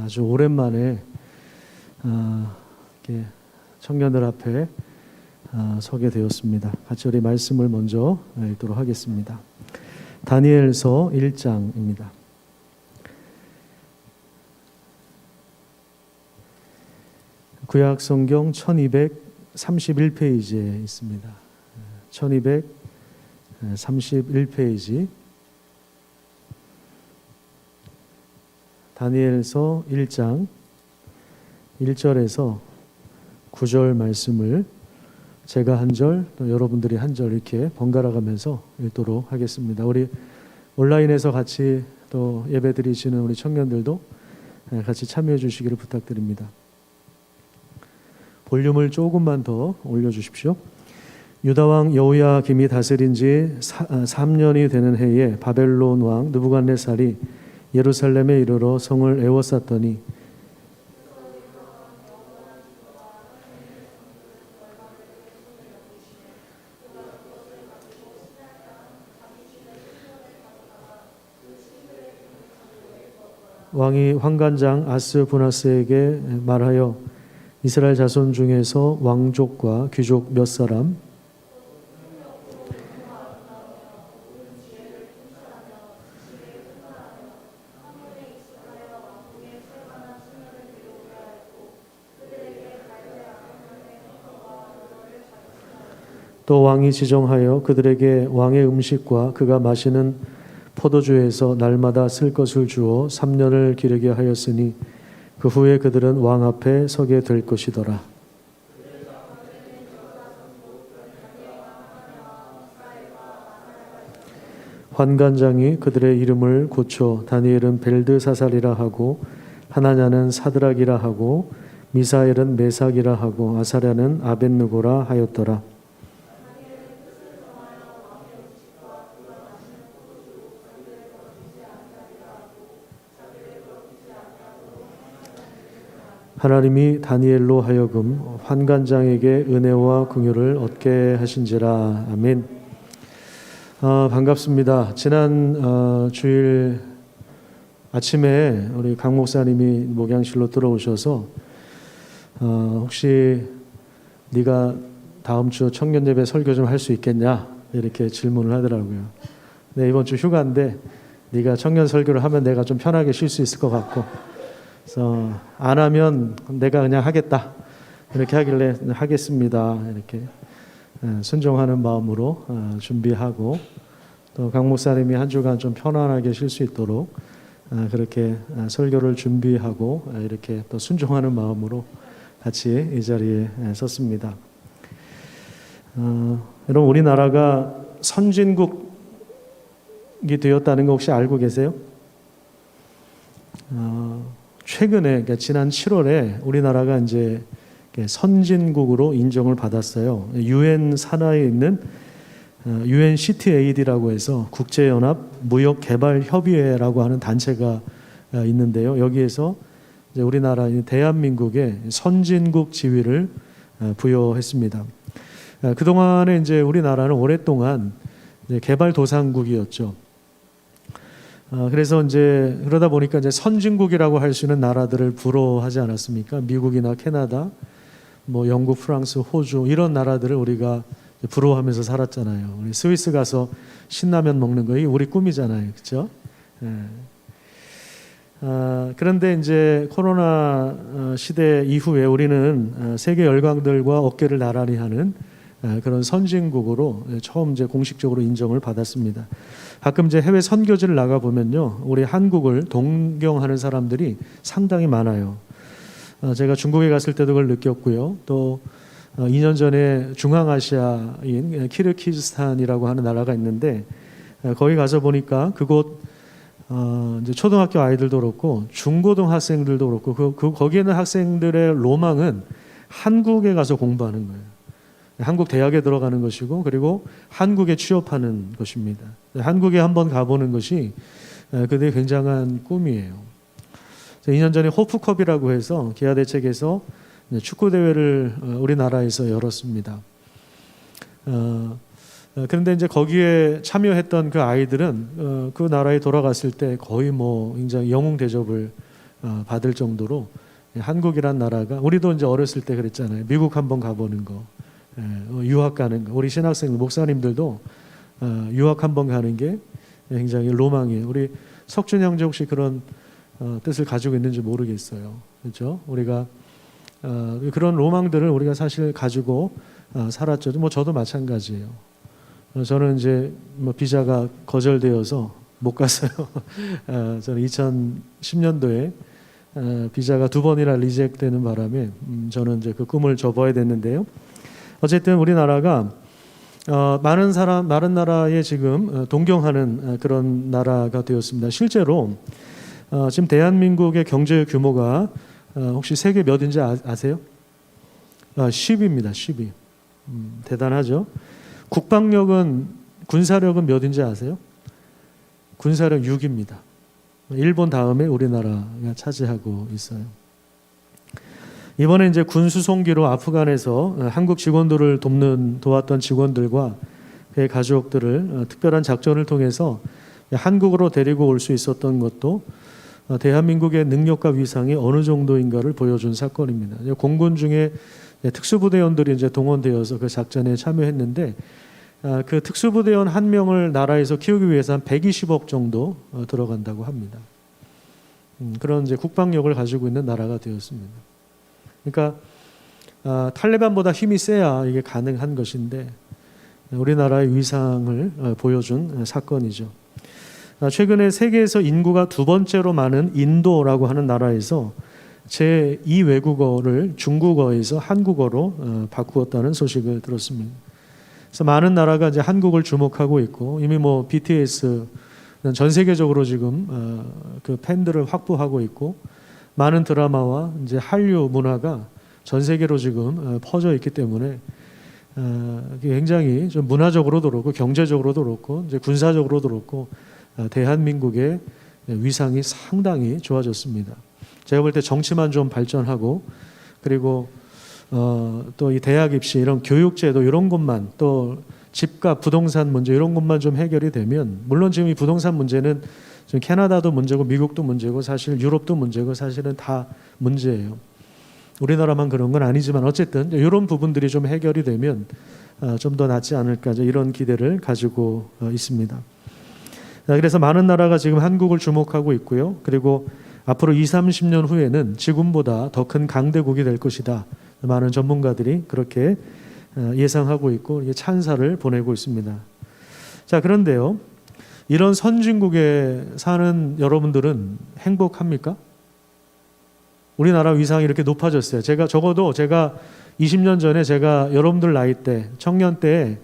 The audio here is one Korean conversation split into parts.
아주 오랜만에 이렇게 청년들 앞에 서게 되었습니다. 같이 우리 말씀을 먼저 읽도록 하겠습니다. 다니엘서 1장입니다. 구약 성경 1231페이지에 있습니다. 1231페이지 다니엘서 1장 1절에서 9절 말씀을 제가 한 절, 또 여러분들이 한 절 이렇게 번갈아 가면서 읽도록 하겠습니다. 우리 온라인에서 같이 또 예배 드리시는 우리 청년들도 같이 참여해 주시기를 부탁드립니다. 볼륨을 조금만 더 올려주십시오. 유다왕 여호야김이 다스린 지 3년이 되는 해에 바벨론 왕 느부갓네살이 예루살렘에 이르러 성을 에워쌌더니 왕이 환관장 아스부나스에게 말하여 이스라엘 자손 중에서 왕족과 귀족 몇 사람 또 왕이 지정하여 그들에게 왕의 음식과 그가 마시는 포도주에서 날마다 쓸 것을 주어 3년을 기르게 하였으니 그 후에 그들은 왕 앞에 서게 될 것이더라. 환관장이 그들의 이름을 고쳐 다니엘은 벨드사살이라 하고 하나냐는 사드락이라 하고 미사엘은 메삭이라 하고 아사랴는 아벳느고라 하였더라. 하나님이 다니엘로 하여금 환관장에게 은혜와 긍휼을 얻게 하신지라. 아멘. 반갑습니다. 지난 주일 아침에 우리 강 목사님이 목양실로 들어오셔서 혹시 네가 다음 주 청년 예배 설교 좀 할 수 있겠냐 이렇게 질문을 하더라고요. 네, 이번 주 휴가인데 네가 청년 설교를 하면 내가 좀 편하게 쉴 수 있을 것 같고 그래서 안 하면 내가 그냥 하겠다 이렇게 하길래 하겠습니다 이렇게 순종하는 마음으로 준비하고 또 강 목사님이 한 주간 좀 편안하게 쉴 수 있도록 그렇게 설교를 준비하고 이렇게 또 순종하는 마음으로 같이 이 자리에 섰습니다. 여러분 우리나라가 선진국이 되었다는 거 혹시 알고 계세요? 최근에 그러니까 지난 7월에 우리나라가 이제 선진국으로 인정을 받았어요. 유엔 산하에 있는 UN CTAD라고 해서 국제연합 무역개발협의회라고 하는 단체가 있는데요. 여기에서 이제 우리나라 대한민국에 선진국 지위를 부여했습니다. 그동안에 이제 우리나라는 오랫동안 개발도상국이었죠. 그래서 이제 그러다 보니까 이제 선진국이라고 할 수 있는 나라들을 부러워하지 않았습니까? 미국이나 캐나다, 뭐 영국, 프랑스, 호주 이런 나라들을 우리가 부러워하면서 살았잖아요. 우리 스위스 가서 신라면 먹는 거 이게 우리 꿈이잖아요, 그렇죠? 그런데 이제 코로나 시대 이후에 우리는 세계 열강들과 어깨를 나란히 하는 그런 선진국으로 처음 이제 공식적으로 인정을 받았습니다. 가끔 이제 해외 선교지를 나가 보면요, 우리 한국을 동경하는 사람들이 상당히 많아요. 제가 중국에 갔을 때도 그걸 느꼈고요. 또 2년 전에 중앙아시아인 키르기즈스탄이라고 하는 나라가 있는데 거기 가서 보니까 그곳 이제 초등학교 아이들도 그렇고 중고등학생들도 그렇고 거기에 있는 학생들의 로망은 한국에 가서 공부하는 거예요. 한국 대학에 들어가는 것이고 그리고 한국에 취업하는 것입니다. 한국에 한번 가보는 것이 그들의 굉장한 꿈이에요. 2년 전에 호프컵이라고 해서 기아 대책에서 축구 대회를 우리나라에서 열었습니다. 그런데 이제 거기에 참여했던 그 아이들은 그 나라에 돌아갔을 때 거의 뭐 굉장히 영웅 대접을 받을 정도로 한국이란 나라가, 우리도 이제 어렸을 때 그랬잖아요. 미국 한번 가보는 거, 유학 가는 거. 우리 신학생 목사님들도 유학 한번 가는 게 굉장히 로망이에요. 우리 석준 형제 혹시 그런 뜻을 가지고 있는지 모르겠어요. 그렇죠? 우리가 그런 로망들을 우리가 사실 가지고 살았죠. 뭐 저도 마찬가지예요. 저는 이제 뭐 비자가 거절되어서 못 갔어요. 저는 2010년도에 비자가 2번이나 리젝되는 바람에 저는 이제 그 꿈을 접어야 됐는데요. 어쨌든 우리나라가 많은 나라에 지금 동경하는 그런 나라가 되었습니다. 실제로 지금 대한민국의 경제 규모가 혹시 세계 몇인지 아세요? 10위입니다. 10위. 대단하죠. 국방력은, 군사력은 몇인지 아세요? 군사력 6위입니다. 일본 다음에 우리나라가 차지하고 있어요. 이번에 이제 군수송기로 아프간에서 한국 직원들을 도왔던 직원들과 그의 가족들을 특별한 작전을 통해서 한국으로 데리고 올 수 있었던 것도 대한민국의 능력과 위상이 어느 정도인가를 보여준 사건입니다. 공군 중에 특수부대원들이 이제 동원되어서 그 작전에 참여했는데, 그 특수부대원 한 명을 나라에서 키우기 위해서 한 120억 정도 들어간다고 합니다. 그런 이제 국방력을 가지고 있는 나라가 되었습니다. 그러니까 탈레반보다 힘이 세야 이게 가능한 것인데, 우리나라의 위상을 보여준 사건이죠. 최근에 세계에서 인구가 2번째로 많은 인도라고 하는 나라에서 제2 외국어를 중국어에서 한국어로 바꾸었다는 소식을 들었습니다. 그래서 많은 나라가 이제 한국을 주목하고 있고, 이미 뭐 BTS 전 세계적으로 지금 그 팬들을 확보하고 있고, 많은 드라마와 이제 한류 문화가 전 세계로 지금 퍼져 있기 때문에 굉장히 좀 문화적으로도 그렇고 경제적으로도 그렇고 이제 군사적으로도 그렇고 대한민국의 위상이 상당히 좋아졌습니다. 제가 볼 때 정치만 좀 발전하고, 그리고 또 이 대학 입시 이런 교육제도 이런 것만, 또 집값 부동산 문제 이런 것만 좀 해결이 되면, 물론 지금 이 부동산 문제는 지금 캐나다도 문제고 미국도 문제고 사실 유럽도 문제고 사실은 다 문제예요. 우리나라만 그런 건 아니지만 어쨌든 이런 부분들이 좀 해결이 되면 좀 더 낫지 않을까, 이런 기대를 가지고 있습니다. 그래서 많은 나라가 지금 한국을 주목하고 있고요. 그리고 앞으로 20-30년 후에는 지금보다 더 큰 강대국이 될 것이다. 많은 전문가들이 그렇게 예상하고 있고 찬사를 보내고 있습니다. 자, 그런데요, 이런 선진국에 사는 여러분들은 행복합니까? 우리나라 위상이 이렇게 높아졌어요. 적어도 제가 20년 전에 제가 여러분들 나이 때, 청년 때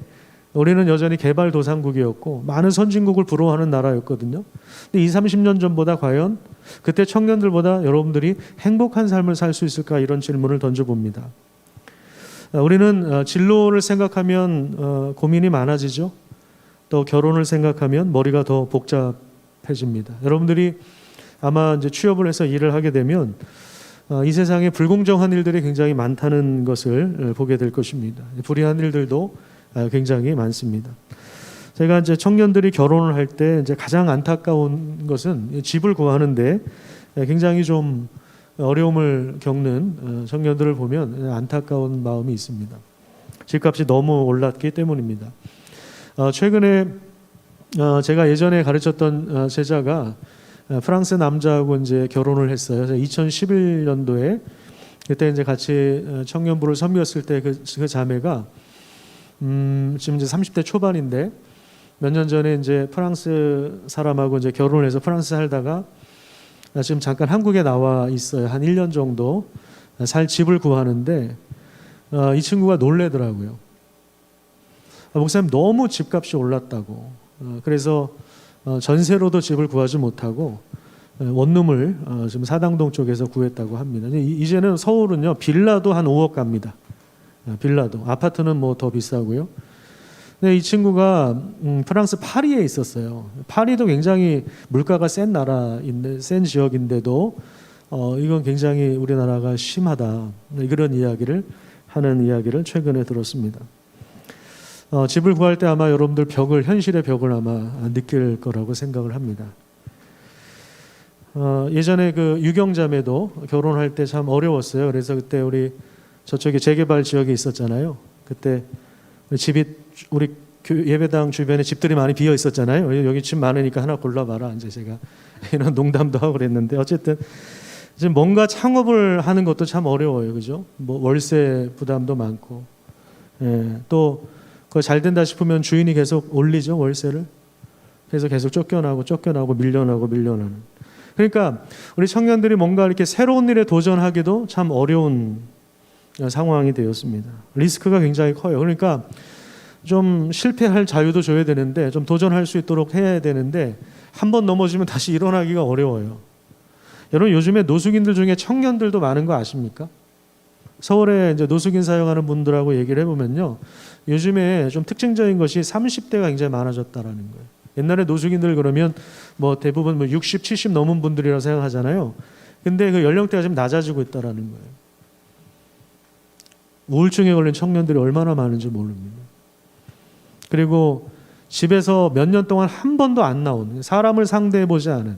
우리는 여전히 개발도상국이었고 많은 선진국을 부러워하는 나라였거든요. 근데 20-30년 전보다 과연 그때 청년들보다 여러분들이 행복한 삶을 살 수 있을까, 이런 질문을 던져봅니다. 우리는 진로를 생각하면 고민이 많아지죠. 또 결혼을 생각하면 머리가 더 복잡해집니다. 여러분들이 아마 이제 취업을 해서 일을 하게 되면 이 세상에 불공정한 일들이 굉장히 많다는 것을 보게 될 것입니다. 불의한 일들도 굉장히 많습니다. 제가 이제 청년들이 결혼을 할 때 이제 가장 안타까운 것은 집을 구하는데 굉장히 좀 어려움을 겪는 청년들을 보면 안타까운 마음이 있습니다. 집값이 너무 올랐기 때문입니다. 최근에 제가 예전에 가르쳤던 제자가 프랑스 남자하고 이제 결혼을 했어요. 2011년도에 그때 이제 같이 청년부를 섬겼을 때 그 자매가 지금 이제 30대 초반인데 몇 년 전에 이제 프랑스 사람하고 이제 결혼을 해서 프랑스 살다가 지금 잠깐 한국에 나와 있어요. 한 1년 정도 살 집을 구하는데 이 친구가 놀래더라고요. 목사님, 너무 집값이 올랐다고. 그래서 전세로도 집을 구하지 못하고 원룸을 지금 사당동 쪽에서 구했다고 합니다. 이제는 서울은요, 빌라도 한 5억 갑니다. 빌라도. 아파트는 뭐 더 비싸고요. 근데 이 친구가 프랑스 파리에 있었어요. 파리도 굉장히 물가가 센 지역인데도 이건 굉장히 우리나라가 심하다, 그런 이야기를 하는 이야기를 최근에 들었습니다. 집을 구할 때 아마 여러분들 현실의 벽을 아마 느낄 거라고 생각을 합니다. 예전에 그 유경자매도 결혼할 때 참 어려웠어요. 그래서 그때 우리 저쪽에 재개발 지역에 있었잖아요. 그때 집이 우리 예배당 주변에 집들이 많이 비어 있었잖아요. 여기 집 많으니까 하나 골라봐라. 이제 제가 이런 농담도 하고 그랬는데 어쨌든 지금 뭔가 창업을 하는 것도 참 어려워요, 그죠? 뭐 월세 부담도 많고, 또 그거 잘 된다 싶으면 주인이 계속 올리죠, 월세를. 그래서 계속 쫓겨나고 밀려나는. 그러니까 우리 청년들이 뭔가 이렇게 새로운 일에 도전하기도 참 어려운 상황이 되었습니다. 리스크가 굉장히 커요. 그러니까 좀 실패할 자유도 줘야 되는데, 좀 도전할 수 있도록 해야 되는데, 한 번 넘어지면 다시 일어나기가 어려워요. 여러분, 요즘에 노숙인들 중에 청년들도 많은 거 아십니까? 서울에 이제 노숙인 사용하는 분들하고 얘기를 해보면요, 요즘에 좀 특징적인 것이 30대가 굉장히 많아졌다라는 거예요. 옛날에 노숙인들 그러면 뭐 대부분 뭐 60, 70 넘은 분들이라고 생각하잖아요. 근데 그 연령대가 좀 낮아지고 있다라는 거예요. 우울증에 걸린 청년들이 얼마나 많은지 모릅니다. 그리고 집에서 몇 년 동안 한 번도 안 나온, 사람을 상대해 보지 않은,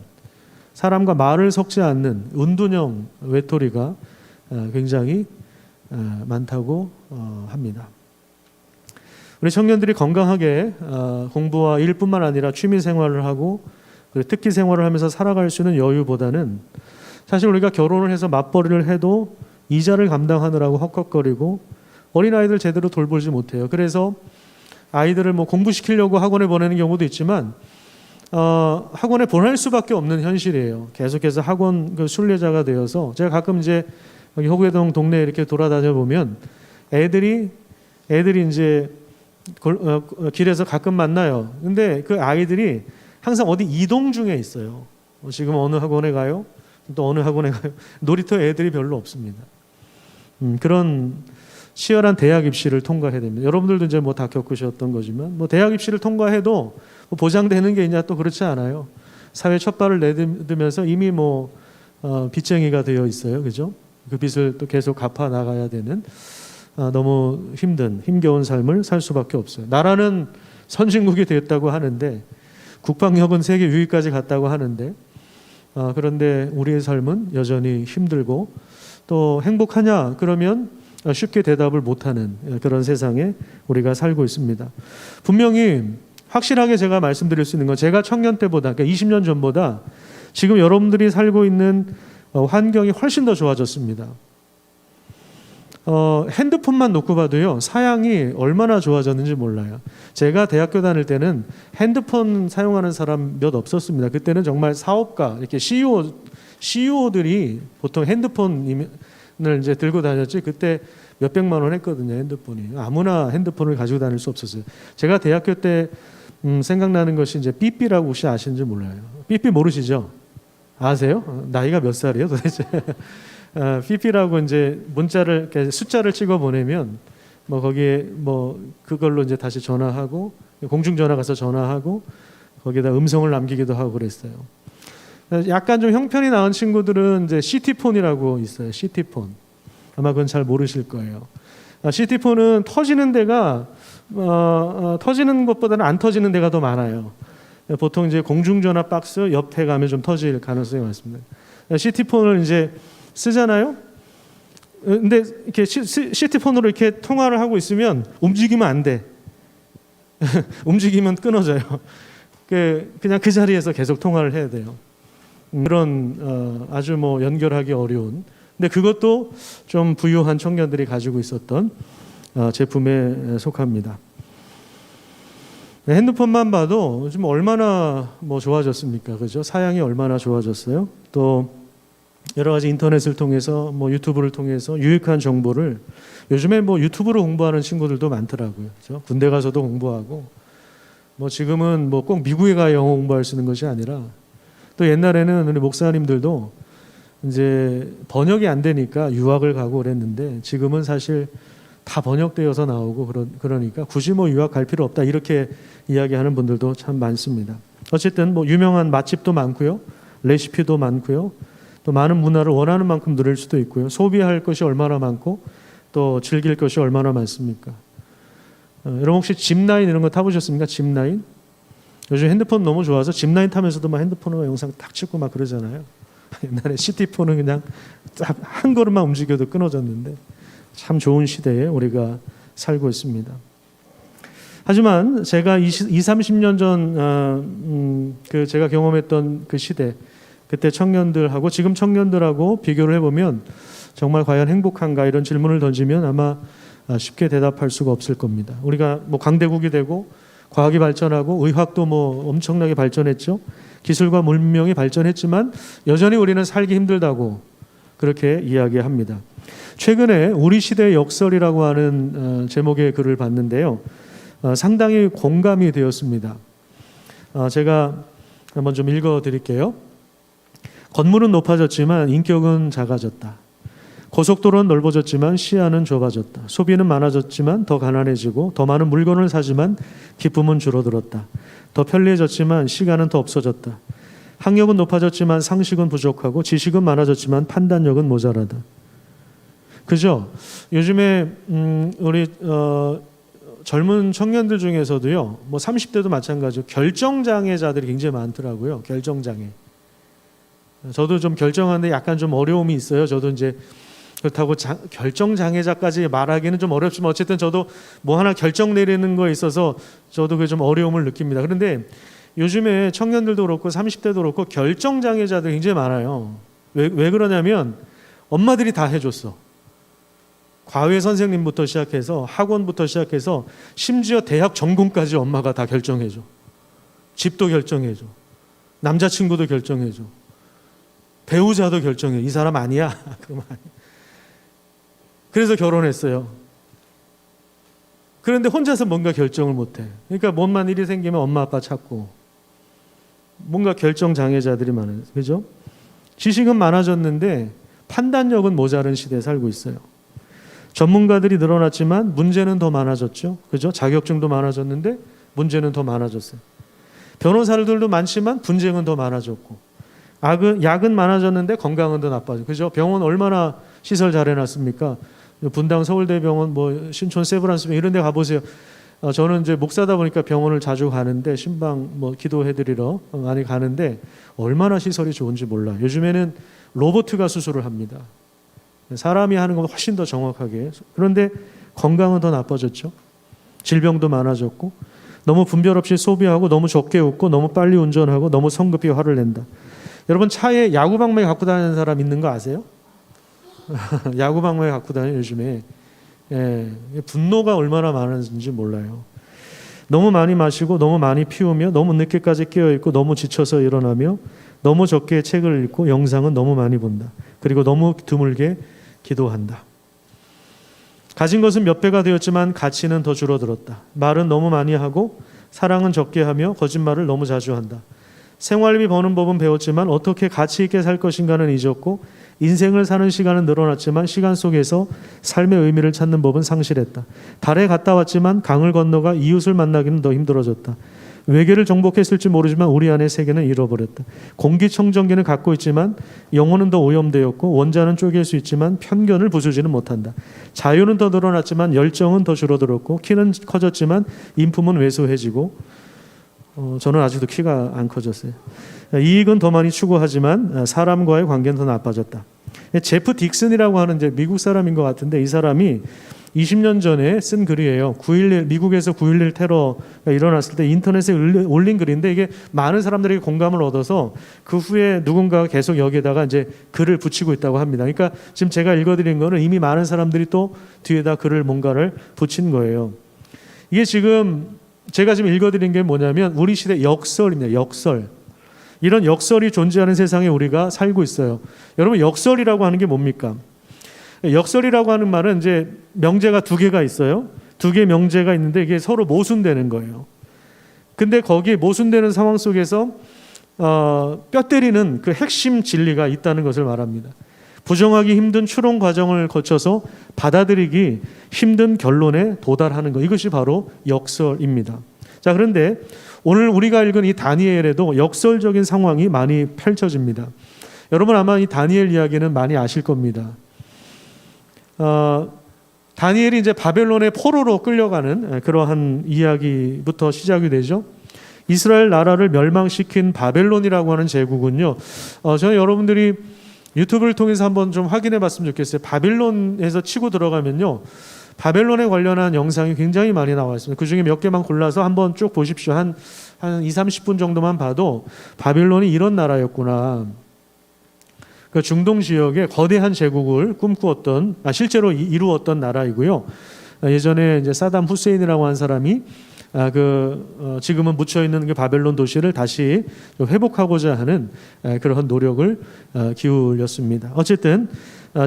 사람과 말을 섞지 않는 은둔형 외톨이가 굉장히 많다고 합니다. 우리 청년들이 건강하게 공부와 일뿐만 아니라 취미 생활을 하고 특기 생활을 하면서 살아갈 수 있는 여유보다는, 사실 우리가 결혼을 해서 맞벌이를 해도 이자를 감당하느라고 헉헉거리고 어린아이들 제대로 돌보지 못해요. 그래서 아이들을 뭐 공부시키려고 학원에 보내는 경우도 있지만 학원에 보낼 수밖에 없는 현실이에요. 계속해서 학원 그 순례자가 되어서, 제가 가끔 이제 여기 호계동 동네에 이렇게 돌아다녀 보면 애들이 이제 길에서 가끔 만나요. 근데 그 아이들이 항상 어디 이동 중에 있어요. 지금 어느 학원에 가요? 또 어느 학원에 가요? 놀이터 애들이 별로 없습니다. 그런 치열한 대학 입시를 통과해야 됩니다. 여러분들도 이제 뭐 다 겪으셨던 거지만, 뭐 대학 입시를 통과해도 뭐 보장되는 게 있냐, 또 그렇지 않아요. 사회 첫 발을 내딛으면서 이미 뭐 빚쟁이가 되어 있어요, 그죠? 그 빚을 또 계속 갚아 나가야 되는 너무 힘겨운 삶을 살 수밖에 없어요. 나라는 선진국이 됐다고 하는데, 국방력은 세계 유위까지 갔다고 하는데, 그런데 우리의 삶은 여전히 힘들고, 또 행복하냐 그러면 쉽게 대답을 못하는 그런 세상에 우리가 살고 있습니다. 분명히 확실하게 제가 말씀드릴 수 있는 건, 제가 청년 때보다, 그러니까 20년 전보다 지금 여러분들이 살고 있는 환경이 훨씬 더 좋아졌습니다. 핸드폰만 놓고 봐도요, 사양이 얼마나 좋아졌는지 몰라요. 제가 대학교 다닐 때는 핸드폰 사용하는 사람 몇 없었습니다. 그때는 정말 사업가, 이렇게 CEO들이 보통 핸드폰을 이제 들고 다녔지, 그때 몇백만 원 했거든요, 핸드폰이. 아무나 핸드폰을 가지고 다닐 수 없었어요. 제가 대학교 때 생각나는 것이 이제 삐삐라고 혹시 아시는지 몰라요. 삐삐 모르시죠? 아세요? 나이가 몇 살이에요, 도대체? 삐삐라고 이제 문자를, 숫자를 찍어 보내면 뭐 거기에 뭐 그걸로 이제 다시 전화하고, 공중전화 가서 전화하고 거기에다 음성을 남기기도 하고 그랬어요. 약간 좀 형편이 나은 친구들은 이제 CT폰이라고 있어요. CT폰. 아마 그건 잘 모르실 거예요. CT폰은 터지는 데가 터지는 것보다는 안 터지는 데가 더 많아요. 보통 이제 공중전화 박스 옆에 가면 좀 터질 가능성이 많습니다. CT폰을 이제 쓰잖아요. 근데 이렇게 CT폰으로 이렇게 통화를 하고 있으면 움직이면 안 돼. 움직이면 끊어져요. 그냥 그 자리에서 계속 통화를 해야 돼요. 그런 아주 뭐 연결하기 어려운, 근데 그것도 좀 부유한 청년들이 가지고 있었던 제품에 속합니다. 핸드폰만 봐도 지금 얼마나 뭐 좋아졌습니까, 그죠? 사양이 얼마나 좋아졌어요. 또 여러 가지 인터넷을 통해서, 뭐 유튜브를 통해서 유익한 정보를, 요즘에 뭐 유튜브로 공부하는 친구들도 많더라고요, 그죠? 군대 가서도 공부하고, 뭐 지금은 뭐 꼭 미국에 가 영어 공부할 수 있는 것이 아니라, 또 옛날에는 우리 목사님들도 이제 번역이 안 되니까 유학을 가고 그랬는데, 지금은 사실 다 번역되어서 나오고 그러니까 굳이 뭐 유학 갈 필요 없다, 이렇게 이야기하는 분들도 참 많습니다. 어쨌든 뭐 유명한 맛집도 많고요, 레시피도 많고요, 또 많은 문화를 원하는 만큼 누릴 수도 있고요, 소비할 것이 얼마나 많고 또 즐길 것이 얼마나 많습니까? 여러분 혹시 짚라인 이런 거 타보셨습니까? 짚라인? 요즘 핸드폰 너무 좋아서 짚라인 타면서도 막 핸드폰으로 영상 딱 찍고 막 그러잖아요. 옛날에 시티폰은 그냥 딱 한 걸음만 움직여도 끊어졌는데 참 좋은 시대에 우리가 살고 있습니다. 하지만 제가 30년 전 제가 경험했던 그 시대, 그때 청년들하고 지금 청년들하고 비교를 해보면 정말 과연 행복한가 이런 질문을 던지면 아마 쉽게 대답할 수가 없을 겁니다. 우리가 뭐 강대국이 되고 과학이 발전하고 의학도 뭐 엄청나게 발전했죠. 기술과 문명이 발전했지만 여전히 우리는 살기 힘들다고 그렇게 이야기합니다. 최근에 우리 시대의 역설이라고 하는 제목의 글을 봤는데요. 상당히 공감이 되었습니다. 제가 한번 좀 읽어드릴게요. 건물은 높아졌지만 인격은 작아졌다. 고속도로는 넓어졌지만 시야는 좁아졌다. 소비는 많아졌지만 더 가난해지고 더 많은 물건을 사지만 기쁨은 줄어들었다. 더 편리해졌지만 시간은 더 없어졌다. 학력은 높아졌지만 상식은 부족하고 지식은 많아졌지만 판단력은 모자라다. 그죠? 요즘에 우리 젊은 청년들 중에서도요, 뭐 30대도 마찬가지로 결정장애자들이 굉장히 많더라고요. 결정장애. 저도 좀 결정하는데 약간 좀 어려움이 있어요. 저도 이제 그렇다고 결정장애자까지 말하기는 좀 어렵지만 어쨌든 저도 뭐 하나 결정 내리는 거에 있어서 저도 그 좀 어려움을 느낍니다. 그런데 요즘에 청년들도 그렇고 30대도 그렇고 결정장애자들이 굉장히 많아요. 왜 그러냐면 엄마들이 다 해줬어. 과외 선생님부터 시작해서 학원부터 시작해서 심지어 대학 전공까지 엄마가 다 결정해줘. 집도 결정해줘. 남자친구도 결정해줘. 배우자도 결정해. 이 사람 아니야. 그러면 아니야. 그래서 결혼했어요. 그런데 혼자서 뭔가 결정을 못해. 그러니까 뭔만 일이 생기면 엄마 아빠 찾고 뭔가 결정장애자들이 많아요. 그죠? 지식은 많아졌는데 판단력은 모자른 시대에 살고 있어요. 전문가들이 늘어났지만 문제는 더 많아졌죠. 그죠? 자격증도 많아졌는데 문제는 더 많아졌어요. 변호사들도 많지만 분쟁은 더 많아졌고 약은 많아졌는데 건강은 더 나빠졌고 그죠? 병원 얼마나 시설 잘 해놨습니까? 분당 서울대병원, 뭐 신촌 세브란스병원 이런 데 가보세요. 저는 이제 목사다 보니까 병원을 자주 가는데 신방 뭐 기도해드리러 많이 가는데 얼마나 시설이 좋은지 몰라요. 요즘에는 로봇가 수술을 합니다. 사람이 하는 것보다 훨씬 더 정확하게. 그런데 건강은 더 나빠졌죠. 질병도 많아졌고 너무 분별 없이 소비하고 너무 적게 웃고 너무 빨리 운전하고 너무 성급히 화를 낸다. 여러분 차에 야구방망이 갖고 다니는 사람 있는 거 아세요? 야구방망이 갖고 다니는 요즘에 분노가 얼마나 많은지 몰라요. 너무 많이 마시고 너무 많이 피우며 너무 늦게까지 깨어있고 너무 지쳐서 일어나며 너무 적게 책을 읽고 영상은 너무 많이 본다. 그리고 너무 드물게 기도한다. 가진 것은 몇 배가 되었지만 가치는 더 줄어들었다. 말은 너무 많이 하고 사랑은 적게 하며 거짓말을 너무 자주 한다. 생활비 버는 법은 배웠지만 어떻게 가치 있게 살 것인가는 잊었고 인생을 사는 시간은 늘어났지만 시간 속에서 삶의 의미를 찾는 법은 상실했다. 달에 갔다 왔지만 강을 건너가 이웃을 만나기는 더 힘들어졌다. 외계를 정복했을지 모르지만 우리 안의 세계는 잃어버렸다. 공기청정기는 갖고 있지만 영혼은 더 오염되었고 원자는 쪼갤 수 있지만 편견을 부수지는 못한다. 자유는 더 늘어났지만 열정은 더 줄어들었고 키는 커졌지만 인품은 왜소해지고 저는 아직도 키가 안 커졌어요. 이익은 더 많이 추구하지만 사람과의 관계는 더 나빠졌다. 제프 딕슨이라고 하는 이제 미국 사람인 것 같은데 이 사람이 20년 전에 쓴 글이에요. 미국에서 9.11 테러가 일어났을 때 인터넷에 올린 글인데 이게 많은 사람들에게 공감을 얻어서 그 후에 누군가가 계속 여기에다가 이제 글을 붙이고 있다고 합니다. 그러니까 지금 제가 읽어드린 거는 이미 많은 사람들이 또 뒤에다 글을 뭔가를 붙인 거예요. 이게 지금 제가 지금 읽어드린 게 뭐냐면 우리 시대 역설입니다. 역설. 이런 역설이 존재하는 세상에 우리가 살고 있어요. 여러분 역설이라고 하는 게 뭡니까? 역설이라고 하는 말은 이제 명제가 두 개가 있어요. 두 개의 명제가 있는데 이게 서로 모순되는 거예요. 근데 거기에 모순되는 상황 속에서 뼈 때리는 그 핵심 진리가 있다는 것을 말합니다. 부정하기 힘든 추론 과정을 거쳐서 받아들이기 힘든 결론에 도달하는 것. 이것이 바로 역설입니다. 자, 그런데 오늘 우리가 읽은 이 다니엘에도 역설적인 상황이 많이 펼쳐집니다. 여러분 아마 이 다니엘 이야기는 많이 아실 겁니다. 다니엘이 이제 바벨론의 포로로 끌려가는 그러한 이야기부터 시작이 되죠. 이스라엘 나라를 멸망시킨 바벨론이라고 하는 제국은요, 저는 여러분들이 유튜브를 통해서 한번 좀 확인해 봤으면 좋겠어요. 바벨론에서 치고 들어가면요, 바벨론에 관련한 영상이 굉장히 많이 나와 있습니다. 그 중에 몇 개만 골라서 한번 쭉 보십시오. 한 2, 30분 정도만 봐도 바벨론이 이런 나라였구나. 그 중동 지역에 거대한 제국을 꿈꾸었던, 실제로 이루었던 나라이고요. 예전에 이제 사담 후세인이라고 한 사람이 지금은 묻혀 있는 그 바벨론 도시를 다시 회복하고자 하는 그런 노력을 기울였습니다. 어쨌든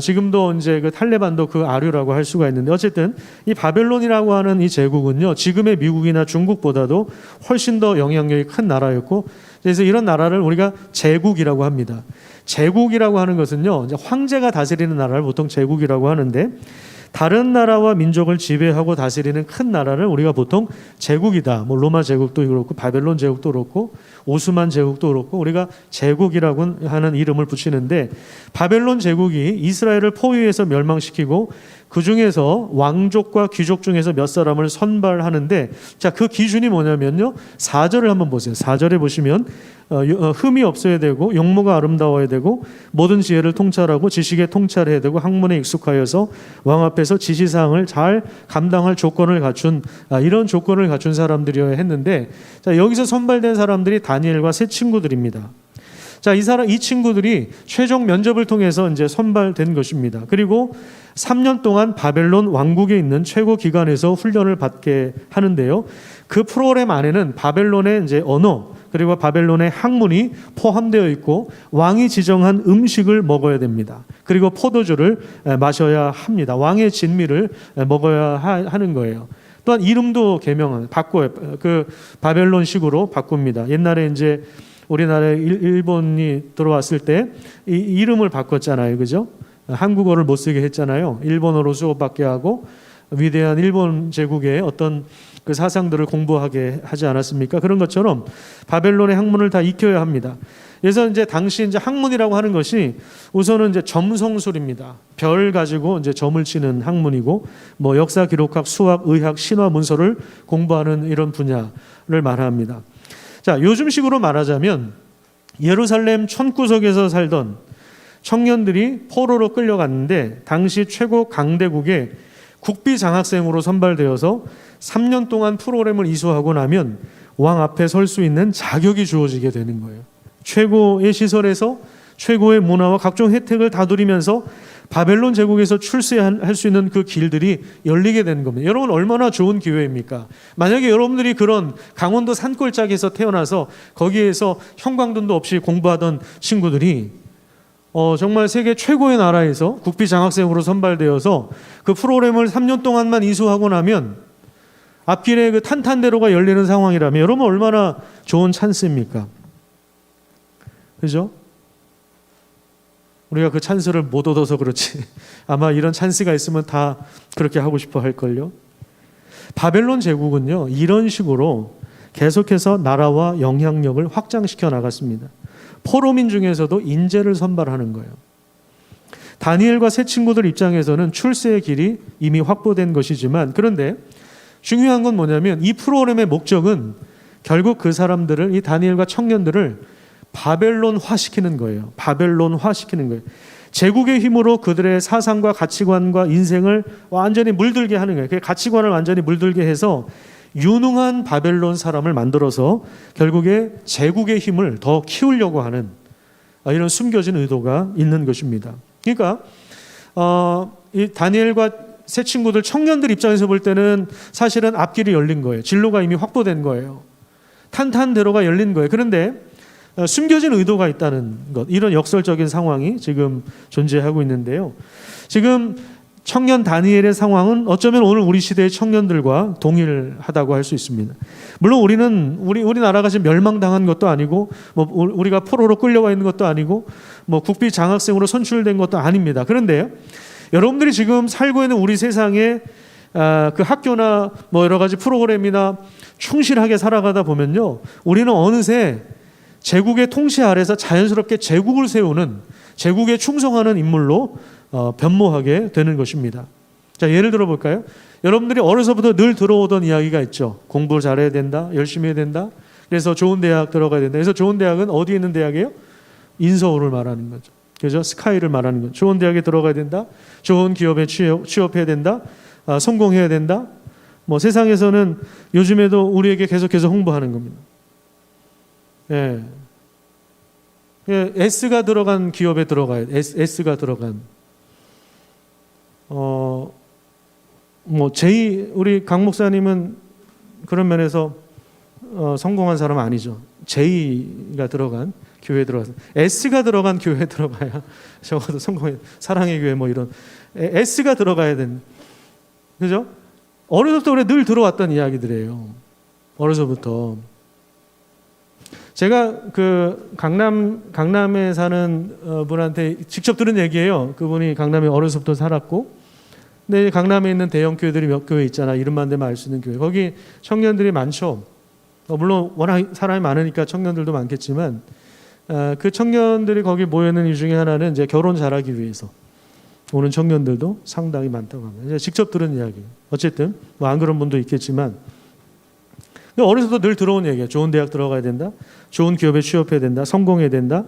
지금도 이제 그 탈레반도 그 아류라고 할 수가 있는데, 어쨌든 이 바벨론이라고 하는 이 제국은요, 지금의 미국이나 중국보다도 훨씬 더 영향력이 큰 나라였고, 그래서 이런 나라를 우리가 제국이라고 합니다. 제국이라고 하는 것은요, 이제 황제가 다스리는 나라를 보통 제국이라고 하는데, 다른 나라와 민족을 지배하고 다스리는 큰 나라를 우리가 보통 제국이다. 뭐 로마 제국도 그렇고 바벨론 제국도 그렇고 오스만 제국도 그렇고 우리가 제국이라고 하는 이름을 붙이는데, 바벨론 제국이 이스라엘을 포위해서 멸망시키고 그 중에서 왕족과 귀족 중에서 몇 사람을 선발하는데, 자, 그 기준이 뭐냐면요, 4절을 한번 보세요. 4절에 보시면 흠이 없어야 되고 용모가 아름다워야 되고 모든 지혜를 통찰하고 지식에 통찰해야 되고 학문에 익숙하여서 왕 앞에서 지시사항을 잘 감당할 조건을 갖춘, 이런 조건을 갖춘 사람들이어야 했는데, 자, 여기서 선발된 사람들이 다니엘과 세 친구들입니다. 자, 이 친구들이 최종 면접을 통해서 이제 선발된 것입니다. 그리고 3년 동안 바벨론 왕국에 있는 최고 기관에서 훈련을 받게 하는데요. 그 프로그램 안에는 바벨론의 이제 언어, 그리고 바벨론의 학문이 포함되어 있고 왕이 지정한 음식을 먹어야 됩니다. 그리고 포도주를 마셔야 합니다. 왕의 진미를 먹어야 하는 거예요. 또한 이름도 바꿔요. 그 바벨론식으로 바꿉니다. 옛날에 이제 우리나라에 일본이 들어왔을 때 이 이름을 바꿨잖아요, 그죠? 한국어를 못 쓰게 했잖아요. 일본어로 수업받게 하고 위대한 일본 제국의 어떤 그 사상들을 공부하게 하지 않았습니까? 그런 것처럼 바벨론의 학문을 다 익혀야 합니다. 그래서 이제 당시 이제 학문이라고 하는 것이 우선은 이제 점성술입니다. 별 가지고 이제 점을 치는 학문이고, 뭐 역사, 기록학, 수학, 의학, 신화, 문서를 공부하는 이런 분야를 말합니다. 자, 요즘식으로 말하자면 예루살렘 촌구석에서 살던 청년들이 포로로 끌려갔는데, 당시 최고 강대국의 국비 장학생으로 선발되어서 3년 동안 프로그램을 이수하고 나면 왕 앞에 설 수 있는 자격이 주어지게 되는 거예요. 최고의 시설에서 최고의 문화와 각종 혜택을 다 누리면서 바벨론 제국에서 출세할 수 있는 그 길들이 열리게 되는 겁니다. 여러분, 얼마나 좋은 기회입니까? 만약에 여러분들이 그런 강원도 산골짜기에서 태어나서 거기에서 형광등도 없이 공부하던 친구들이 정말 세계 최고의 나라에서 국비 장학생으로 선발되어서 그 프로그램을 3년 동안만 이수하고 나면 앞길에 그 탄탄대로가 열리는 상황이라면 여러분 얼마나 좋은 찬스입니까? 그죠? 우리가 그 찬스를 못 얻어서 그렇지 아마 이런 찬스가 있으면 다 그렇게 하고 싶어 할걸요. 바벨론 제국은요, 이런 식으로 계속해서 나라와 영향력을 확장시켜 나갔습니다. 포로민 중에서도 인재를 선발하는 거예요. 다니엘과 세 친구들 입장에서는 출세의 길이 이미 확보된 것이지만, 그런데 중요한 건 뭐냐면 이 프로그램의 목적은 결국 그 사람들을, 이 다니엘과 청년들을 바벨론화시키는 거예요. 바벨론화시키는 거예요. 제국의 힘으로 그들의 사상과 가치관과 인생을 완전히 물들게 하는 거예요. 그 가치관을 완전히 물들게 해서 유능한 바벨론 사람을 만들어서 결국에 제국의 힘을 더 키우려고 하는 이런 숨겨진 의도가 있는 것입니다. 그러니까 이 다니엘과 새 친구들, 청년들 입장에서 볼 때는 사실은 앞길이 열린 거예요. 진로가 이미 확보된 거예요. 탄탄대로가 열린 거예요. 그런데 숨겨진 의도가 있다는 것, 이런 역설적인 상황이 지금 존재하고 있는데요. 지금 청년 다니엘의 상황은 어쩌면 오늘 우리 시대의 청년들과 동일하다고 할 수 있습니다. 물론 우리 나라가 지금 멸망당한 것도 아니고, 뭐 우리가 포로로 끌려가 있는 것도 아니고, 뭐 국비 장학생으로 선출된 것도 아닙니다. 그런데 여러분들이 지금 살고 있는 우리 세상에 그 학교나 뭐 여러 가지 프로그램이나 충실하게 살아가다 보면요, 우리는 어느새 제국의 통치 아래서 자연스럽게 제국을 세우는, 제국에 충성하는 인물로 변모하게 되는 것입니다. 자, 예를 들어 볼까요? 여러분들이 어려서부터 늘 들어오던 이야기가 있죠. 공부를 잘해야 된다, 열심히 해야 된다. 그래서 좋은 대학 들어가야 된다. 그래서 좋은 대학은 어디 있는 대학이에요? 인서울을 말하는 거죠. 그죠? 스카이를 말하는 거죠. 좋은 대학에 들어가야 된다. 좋은 기업에 취업해야 된다. 성공해야 된다. 뭐 세상에서는 요즘에도 우리에게 계속해서 홍보하는 겁니다. 예. 예, S가 들어간 기업에 들어가야 돼. S가 들어간. 우리 강 목사님은 그런 면에서 성공한 사람은 아니죠. J가 들어간 교회에 들어가서 S가 들어간 교회에 들어가야 적어도 성공해. 사랑의 교회 뭐 이런 S가 들어가야 되는. 그죠? 어려서부터 우리 늘 들어왔던 이야기들이에요. 어려서부터. 제가 그 강남에 사는 분한테 직접 들은 얘기예요. 그분이 강남에 어려서부터 살았고, 근데 강남에 있는 대형 교회들이 몇 교회 있잖아. 이름만 대면 알 수 있는 교회. 거기 청년들이 많죠. 물론 워낙 사람이 많으니까 청년들도 많겠지만, 그 청년들이 거기 모여있는 이유 중에 하나는 이제 결혼 잘하기 위해서 오는 청년들도 상당히 많다고 합니다. 직접 들은 이야기. 어쨌든 뭐 안 그런 분도 있겠지만, 어려서부터 늘 들어온 얘기예요. 좋은 대학 들어가야 된다. 좋은 기업에 취업해야 된다. 성공해야 된다.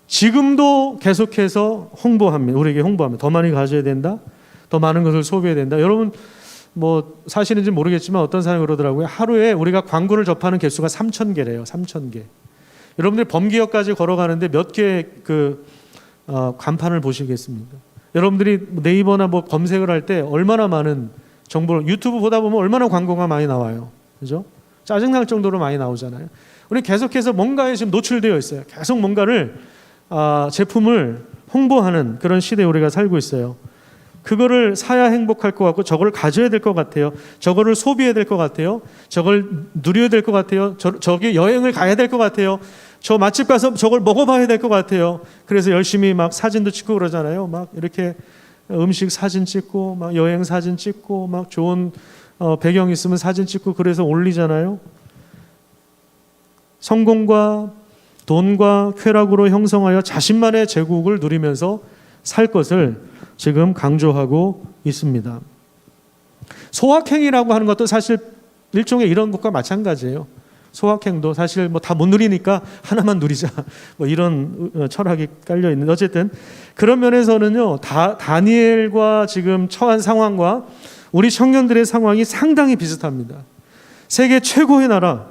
지금도 계속해서 홍보합니다. 우리에게 홍보합니다. 더 많이 가져야 된다. 더 많은 것을 소비해야 된다. 여러분 뭐 사실인지 모르겠지만 어떤 사람이 그러더라고요. 하루에 우리가 광고를 접하는 개수가 3,000개래요. 3,000개. 여러분들이 범기역까지 걸어가는데 몇 개의 간판을 보시겠습니까? 여러분들이 네이버나 뭐 검색을 할 때 얼마나 많은 정보를, 유튜브 보다 보면 얼마나 광고가 많이 나와요. 그죠? 짜증날 정도로 많이 나오잖아요. 우리 계속해서 뭔가에 지금 노출되어 있어요. 계속 뭔가를 제품을 홍보하는 그런 시대에 우리가 살고 있어요. 그거를 사야 행복할 것 같고 저걸 가져야 될 것 같아요. 저거를 소비해야 될 것 같아요. 저걸 누려야 될 것 같아요. 저기 여행을 가야 될 것 같아요. 저 맛집 가서 저걸 먹어봐야 될 것 같아요. 그래서 열심히 막 사진도 찍고 그러잖아요. 막 이렇게 음식 사진 찍고 막 여행 사진 찍고 막 좋은 배경 있으면 사진 찍고 그래서 올리잖아요. 성공과 돈과 쾌락으로 형성하여 자신만의 제국을 누리면서 살 것을 지금 강조하고 있습니다. 소확행이라고 하는 것도 사실 일종의 이런 것과 마찬가지예요. 소확행도 사실 뭐 다 못 누리니까 하나만 누리자 뭐 이런 철학이 깔려 있는. 어쨌든 그런 면에서는요, 다니엘과 지금 처한 상황과 우리 청년들의 상황이 상당히 비슷합니다. 세계 최고의 나라,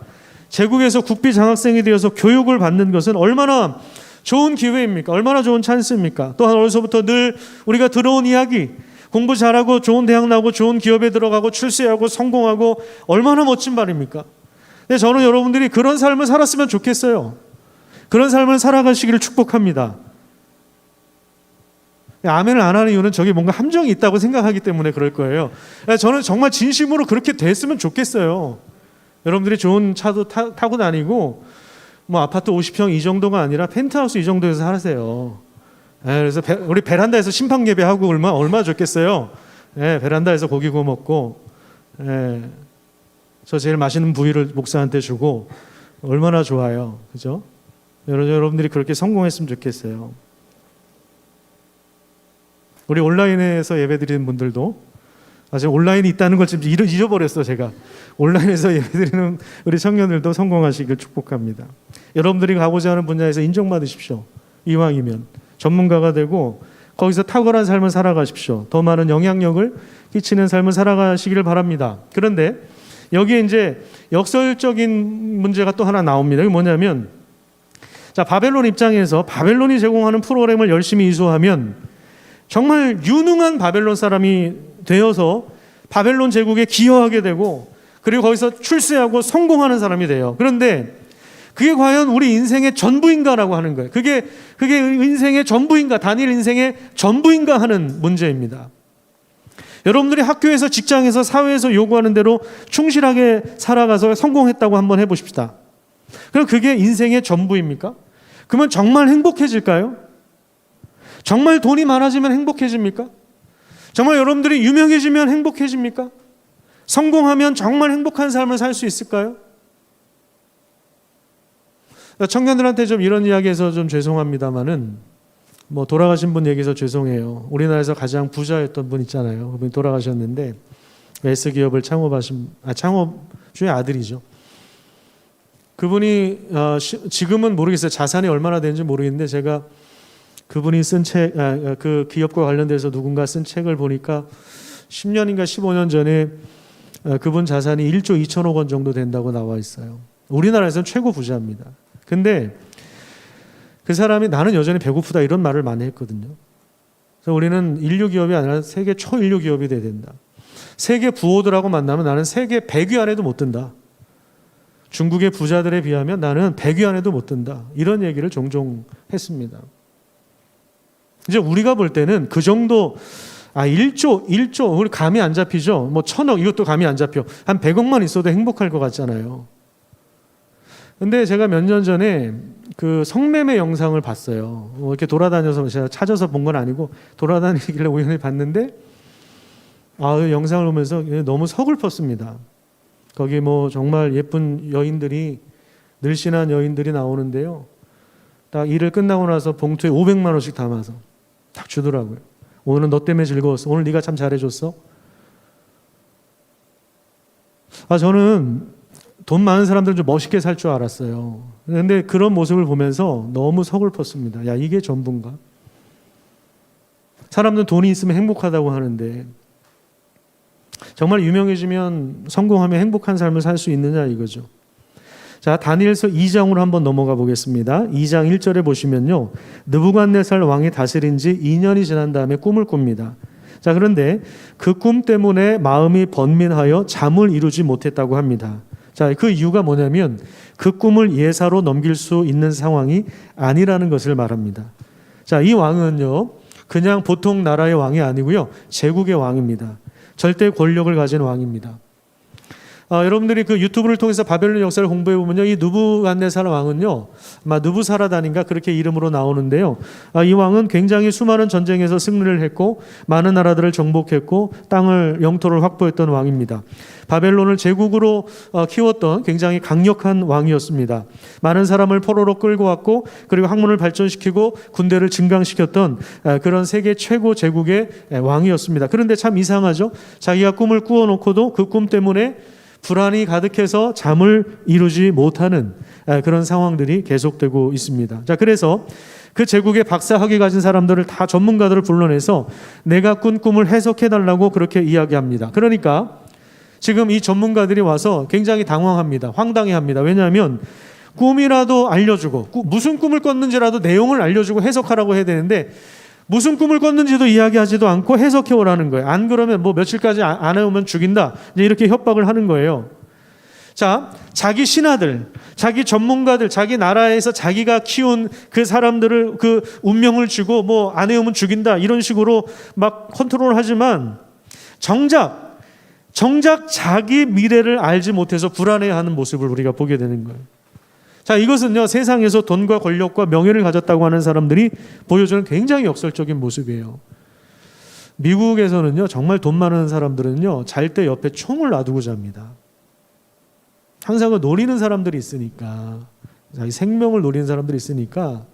제국에서 국비 장학생이 되어서 교육을 받는 것은 얼마나 좋은 기회입니까? 얼마나 좋은 찬스입니까? 또한 어려서부터 늘 우리가 들어온 이야기, 공부 잘하고 좋은 대학 나오고 좋은 기업에 들어가고 출세하고 성공하고 얼마나 멋진 말입니까? 근데 저는 여러분들이 그런 삶을 살았으면 좋겠어요. 그런 삶을 살아가시기를 축복합니다. 아멘을 안 하는 이유는 저게 뭔가 함정이 있다고 생각하기 때문에 그럴 거예요. 저는 정말 진심으로 그렇게 됐으면 좋겠어요. 여러분들이 좋은 차도 타고 다니고 뭐 아파트 50평 이 정도가 아니라 펜트하우스 이 정도에서 살으세요. 그래서 우리 베란다에서 심판 예배하고 얼마나 좋겠어요. 베란다에서 고기 구워 먹고, 저 제일 맛있는 부위를 목사한테 주고 얼마나 좋아요. 그죠? 여러분들이 그렇게 성공했으면 좋겠어요. 우리 온라인에서 예배드리는 분들도, 지금 온라인이 있다는 걸 지금 잊어버렸어 제가. 온라인에서 예배드리는 우리 청년들도 성공하시길 축복합니다. 여러분들이 가고자 하는 분야에서 인정받으십시오. 이왕이면 전문가가 되고 거기서 탁월한 삶을 살아가십시오. 더 많은 영향력을 끼치는 삶을 살아가시기를 바랍니다. 그런데 여기에 이제 역설적인 문제가 또 하나 나옵니다. 이게 뭐냐면, 자, 바벨론 입장에서 바벨론이 제공하는 프로그램을 열심히 이수하면 정말 유능한 바벨론 사람이 되어서 바벨론 제국에 기여하게 되고, 그리고 거기서 출세하고 성공하는 사람이 돼요. 그런데 그게 과연 우리 인생의 전부인가라고 하는 거예요. 그게 인생의 전부인가, 다니엘 인생의 전부인가 하는 문제입니다. 여러분들이 학교에서, 직장에서, 사회에서 요구하는 대로 충실하게 살아가서 성공했다고 한번 해보십시다. 그럼 그게 인생의 전부입니까? 그러면 정말 행복해질까요? 정말 돈이 많아지면 행복해집니까? 정말 여러분들이 유명해지면 행복해집니까? 성공하면 정말 행복한 삶을 살 수 있을까요? 청년들한테 좀 이런 이야기해서 좀 죄송합니다만은, 뭐 돌아가신 분 얘기해서 죄송해요. 우리나라에서 가장 부자였던 분 있잖아요. 그분이 돌아가셨는데 S기업을 창업주의 아들이죠. 그분이 지금은 모르겠어요. 자산이 얼마나 되는지 모르겠는데 제가 그분이 쓴 책, 그 기업과 관련돼서 누군가 쓴 책을 보니까 10년인가 15년 전에 그분 자산이 1조 2천억 원 정도 된다고 나와 있어요. 우리나라에서는 최고 부자입니다. 근데 그 사람이 나는 여전히 배고프다 이런 말을 많이 했거든요. 그래서 우리는 인류 기업이 아니라 세계 초인류 기업이 돼야 된다. 세계 부호들하고 만나면 나는 세계 100위 안에도 못 든다. 중국의 부자들에 비하면 나는 100위 안에도 못 든다. 이런 얘기를 종종 했습니다. 이제 우리가 볼 때는 그 정도 1조 우리 감이 안 잡히죠. 뭐 1000억 이것도 감이 안 잡혀. 한 100억만 있어도 행복할 것 같잖아요. 근데 제가 몇 년 전에 그 성매매 영상을 봤어요. 이렇게 돌아다녀서 제가 찾아서 본 건 아니고 돌아다니길래 우연히 봤는데 그 영상을 보면서 너무 서글펐습니다. 거기 뭐 정말 예쁜 여인들이 늘씬한 여인들이 나오는데요. 딱 일을 끝나고 나서 봉투에 500만 원씩 담아서 딱 주더라고요. 오늘은 너 때문에 즐거웠어. 오늘 네가 참 잘해줬어. 저는 돈 많은 사람들은 좀 멋있게 살 줄 알았어요. 그런데 그런 모습을 보면서 너무 서글펐습니다. 야, 이게 전부인가? 사람들은 돈이 있으면 행복하다고 하는데 정말 유명해지면 성공하면 행복한 삶을 살 수 있느냐 이거죠. 자, 다니엘서 2장으로 한번 넘어가 보겠습니다. 2장 1절에 보시면요. 느부갓네살 왕이 다스린 지 2년이 지난 다음에 꿈을 꿉니다. 자, 그런데 그 꿈 때문에 마음이 번민하여 잠을 이루지 못했다고 합니다. 자, 그 이유가 뭐냐면 그 꿈을 예사로 넘길 수 있는 상황이 아니라는 것을 말합니다. 자, 이 왕은요. 그냥 보통 나라의 왕이 아니고요. 제국의 왕입니다. 절대 권력을 가진 왕입니다. 여러분들이 그 유튜브를 통해서 바벨론 역사를 공부해 보면요, 이 느부갓네살 왕은요, 아마 느부사라단인가 그렇게 이름으로 나오는데요. 이 왕은 굉장히 수많은 전쟁에서 승리를 했고 많은 나라들을 정복했고 땅을 영토를 확보했던 왕입니다. 바벨론을 제국으로 키웠던 굉장히 강력한 왕이었습니다. 많은 사람을 포로로 끌고 왔고 그리고 학문을 발전시키고 군대를 증강시켰던 그런 세계 최고 제국의 왕이었습니다. 그런데 참 이상하죠. 자기가 꿈을 꾸어놓고도 그 꿈 때문에 불안이 가득해서 잠을 이루지 못하는 그런 상황들이 계속되고 있습니다. 자, 그래서 그 제국의 박사학위 가진 사람들을 다 전문가들을 불러내서 내가 꾼 꿈을 해석해달라고 그렇게 이야기합니다. 그러니까 지금 이 전문가들이 와서 굉장히 당황합니다. 황당해합니다. 왜냐하면 꿈이라도 알려주고 무슨 꿈을 꿨는지라도 내용을 알려주고 해석하라고 해야 되는데 무슨 꿈을 꿨는지도 이야기하지도 않고 해석해 오라는 거예요. 안 그러면 뭐 며칠까지 안 해오면 죽인다. 이제 이렇게 협박을 하는 거예요. 자, 자기 신하들, 자기 전문가들, 자기 나라에서 자기가 키운 그 사람들을 그 운명을 주고 뭐 안 해오면 죽인다. 이런 식으로 막 컨트롤하지만 정작 자기 미래를 알지 못해서 불안해하는 모습을 우리가 보게 되는 거예요. 자, 이것은요, 세상에서 돈과 권력과 명예를 가졌다고 하는 사람들이 보여주는 굉장히 역설적인 모습이에요. 미국에서는요, 정말 돈 많은 사람들은요, 잘 때 옆에 총을 놔두고 잡니다. 항상 그 노리는 사람들이 있으니까, 자기 생명을 노리는 사람들이 있으니까,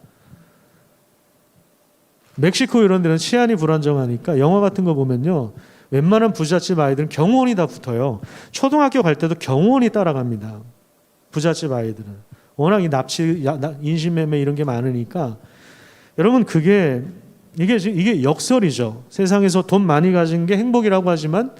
멕시코 이런 데는 치안이 불안정하니까 영화 같은 거 보면요, 웬만한 부잣집 아이들은 경호원이 다 붙어요. 초등학교 갈 때도 경호원이 따라갑니다. 부잣집 아이들은. 워낙 이 납치, 인신매매 이런 게 많으니까 여러분 이게 역설이죠. 세상에서 돈 많이 가진 게 행복이라고 하지만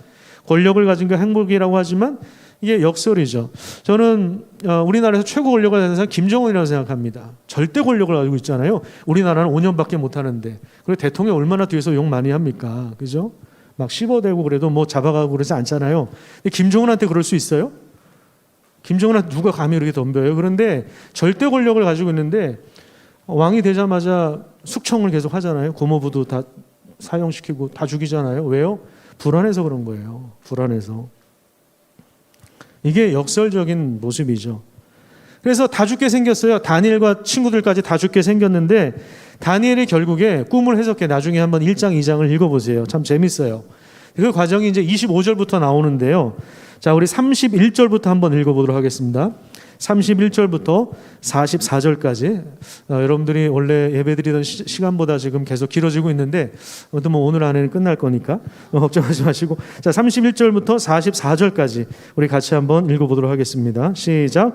권력을 가진 게 행복이라고 하지만 이게 역설이죠. 저는 우리나라에서 최고 권력을 가진 사람 김정은이라고 생각합니다. 절대 권력을 가지고 있잖아요. 우리나라는 5년밖에 못 하는데 그리고 대통령 얼마나 뒤에서 욕 많이 합니까? 그죠? 막 씹어대고 그래도 뭐 잡아가고 그러지 않잖아요. 근데 김정은한테 그럴 수 있어요? 김정은한테 누가 감히 이렇게 덤벼요? 그런데 절대 권력을 가지고 있는데 왕이 되자마자 숙청을 계속 하잖아요. 고모부도 다 사형시키고 다 죽이잖아요. 왜요? 불안해서 그런 거예요. 불안해서. 이게 역설적인 모습이죠. 그래서 다 죽게 생겼어요. 다니엘과 친구들까지 다 죽게 생겼는데 다니엘이 결국에 꿈을 해석해 나중에 한번 1장, 2장을 읽어보세요. 참 재밌어요. 그 과정이 이제 25절부터 나오는데요. 자, 우리 31절부터 한번 읽어보도록 하겠습니다. 31절부터 44절까지 여러분들이 원래 예배드리던 시간보다 지금 계속 길어지고 있는데 아무튼 뭐 오늘 안에는 끝날 거니까 걱정하지 마시고 자 31절부터 44절까지 우리 같이 한번 읽어보도록 하겠습니다. 시작.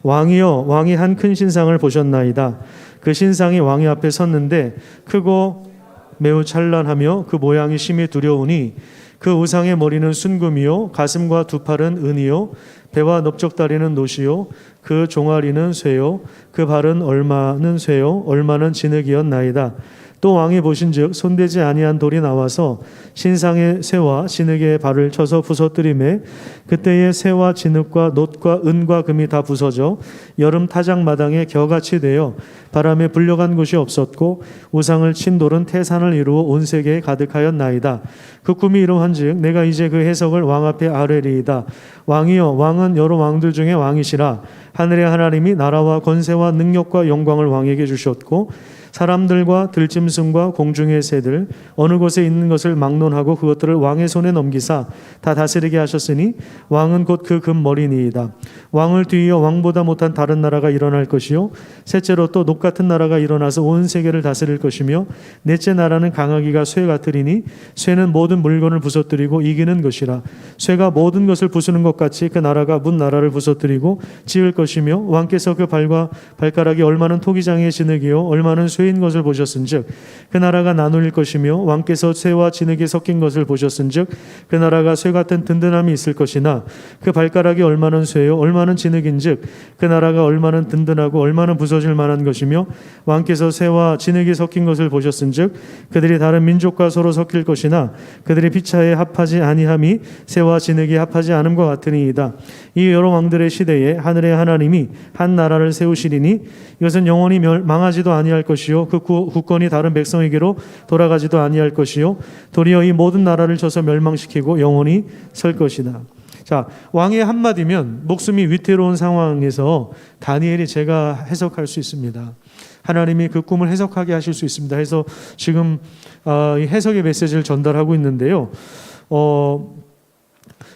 왕이여, 왕이 한 큰 신상을 보셨나이다. 그 신상이 왕의 앞에 섰는데 크고 매우 찬란하며 그 모양이 심히 두려우니 그 우상의 머리는 순금이요 가슴과 두 팔은 은이요 배와 넓적다리는 노시요 그 종아리는 쇠요 그 발은 얼마는 쇠요 얼마는 진흙이었나이다. 또 왕이 보신즉 손대지 아니한 돌이 나와서 신상의 쇠와 진흙의 발을 쳐서 부서뜨리매 그때의 쇠와 진흙과 놋과 은과 금이 다 부서져 여름 타작마당에 겨같이 되어 바람에 불려간 곳이 없었고 우상을 친 돌은 태산을 이루어 온 세계에 가득하였나이다. 그 꿈이 이러한즉 내가 이제 그 해석을 왕 앞에 아뢰리이다. 왕이여, 왕은 여러 왕들 중에 왕이시라. 하늘의 하나님이 나라와 권세와 능력과 영광을 왕에게 주셨고 사람들과 들짐승과 공중의 새들 어느 곳에 있는 것을 막론하고 그것들을 왕의 손에 넘기사 다 다스리게 하셨으니 왕은 곧 그 금머리니이다. 왕을 뒤이어 왕보다 못한 다른 나라가 일어날 것이요 셋째로 또 녹 같은 나라가 일어나서 온 세계를 다스릴 것이며 넷째 나라는 강하기가 쇠 같으리니 쇠는 모든 물건을 부서뜨리고 이기는 것이라. 쇠가 모든 것을 부수는 것 같이 그 나라가 문 나라를 부서뜨리고 지을 것이며 왕께서 그 발과 발가락이 얼마는 토기장의 진흙이요 얼마는 쇠인 것을 보셨은즉 그 나라가 나눌 것이며 왕께서 쇠와 진흙이 섞인 것을 보셨은즉 그 나라가 쇠 같은 든든함이 있을 것이나 그 발가락이 얼마는 쇠요 얼마는 진흙인즉 그 나라가 얼마는 든든하고 얼마는 부서질 만한 것이며 왕께서 쇠와 진흙이 섞인 것을 보셨은즉 그들이 다른 민족과 서로 섞일 것이나 그들이 피차에 합하지 아니함이 쇠와 진흙이 합하지 않음과 같으니이다. 이 여러 왕들의 시대에 하늘의 하나님이 한 나라를 세우시리니 이것은 영원히 망하지도 아니할 것이요 그 국권이 다른 백성에게로 돌아가지도 아니할 것이요 도리어 이 모든 나라를 쳐서 멸망시키고 영원히 설 것이다. 자, 왕의 한마디면 목숨이 위태로운 상황에서 다니엘이 제가 해석할 수 있습니다. 하나님이 그 꿈을 해석하게 하실 수 있습니다. 해서 지금 이 해석의 메시지를 전달하고 있는데요.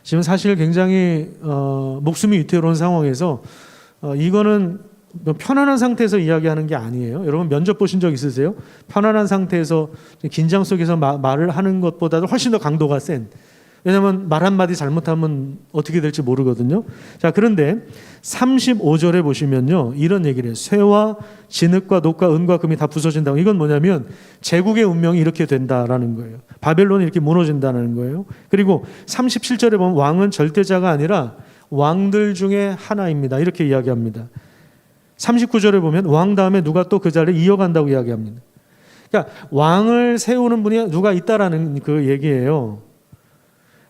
지금 사실 굉장히 목숨이 위태로운 상황에서 이거는 편안한 상태에서 이야기하는 게 아니에요. 여러분 면접 보신 적 있으세요? 편안한 상태에서 긴장 속에서 말을 하는 것보다도 훨씬 더 강도가 센. 왜냐하면 말 한마디 잘못하면 어떻게 될지 모르거든요. 자, 그런데 35절에 보시면요, 이런 얘기를 해요. 쇠와 진흙과 녹과 은과 금이 다 부서진다고. 이건 뭐냐면 제국의 운명이 이렇게 된다라는 거예요. 바벨론이 이렇게 무너진다는 거예요. 그리고 37절에 보면 왕은 절대자가 아니라 왕들 중에 하나입니다. 이렇게 이야기합니다. 39절에 보면 왕 다음에 누가 또 그 자리를 이어간다고 이야기합니다. 그러니까 왕을 세우는 분이 누가 있다라는 그 얘기예요.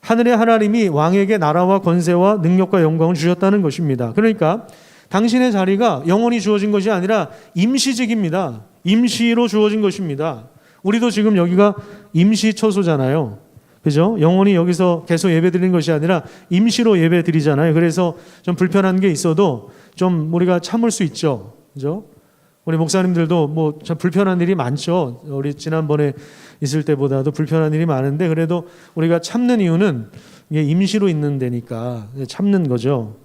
하늘의 하나님이 왕에게 나라와 권세와 능력과 영광을 주셨다는 것입니다. 그러니까 당신의 자리가 영원히 주어진 것이 아니라 임시직입니다. 임시로 주어진 것입니다. 우리도 지금 여기가 임시 처소잖아요. 그죠? 영원히 여기서 계속 예배 드리는 것이 아니라 임시로 예배 드리잖아요. 그래서 좀 불편한 게 있어도 좀 우리가 참을 수 있죠. 그죠? 우리 목사님들도 뭐 참 불편한 일이 많죠. 우리 지난번에 있을 때보다도 불편한 일이 많은데 그래도 우리가 참는 이유는 이게 임시로 있는 데니까 참는 거죠.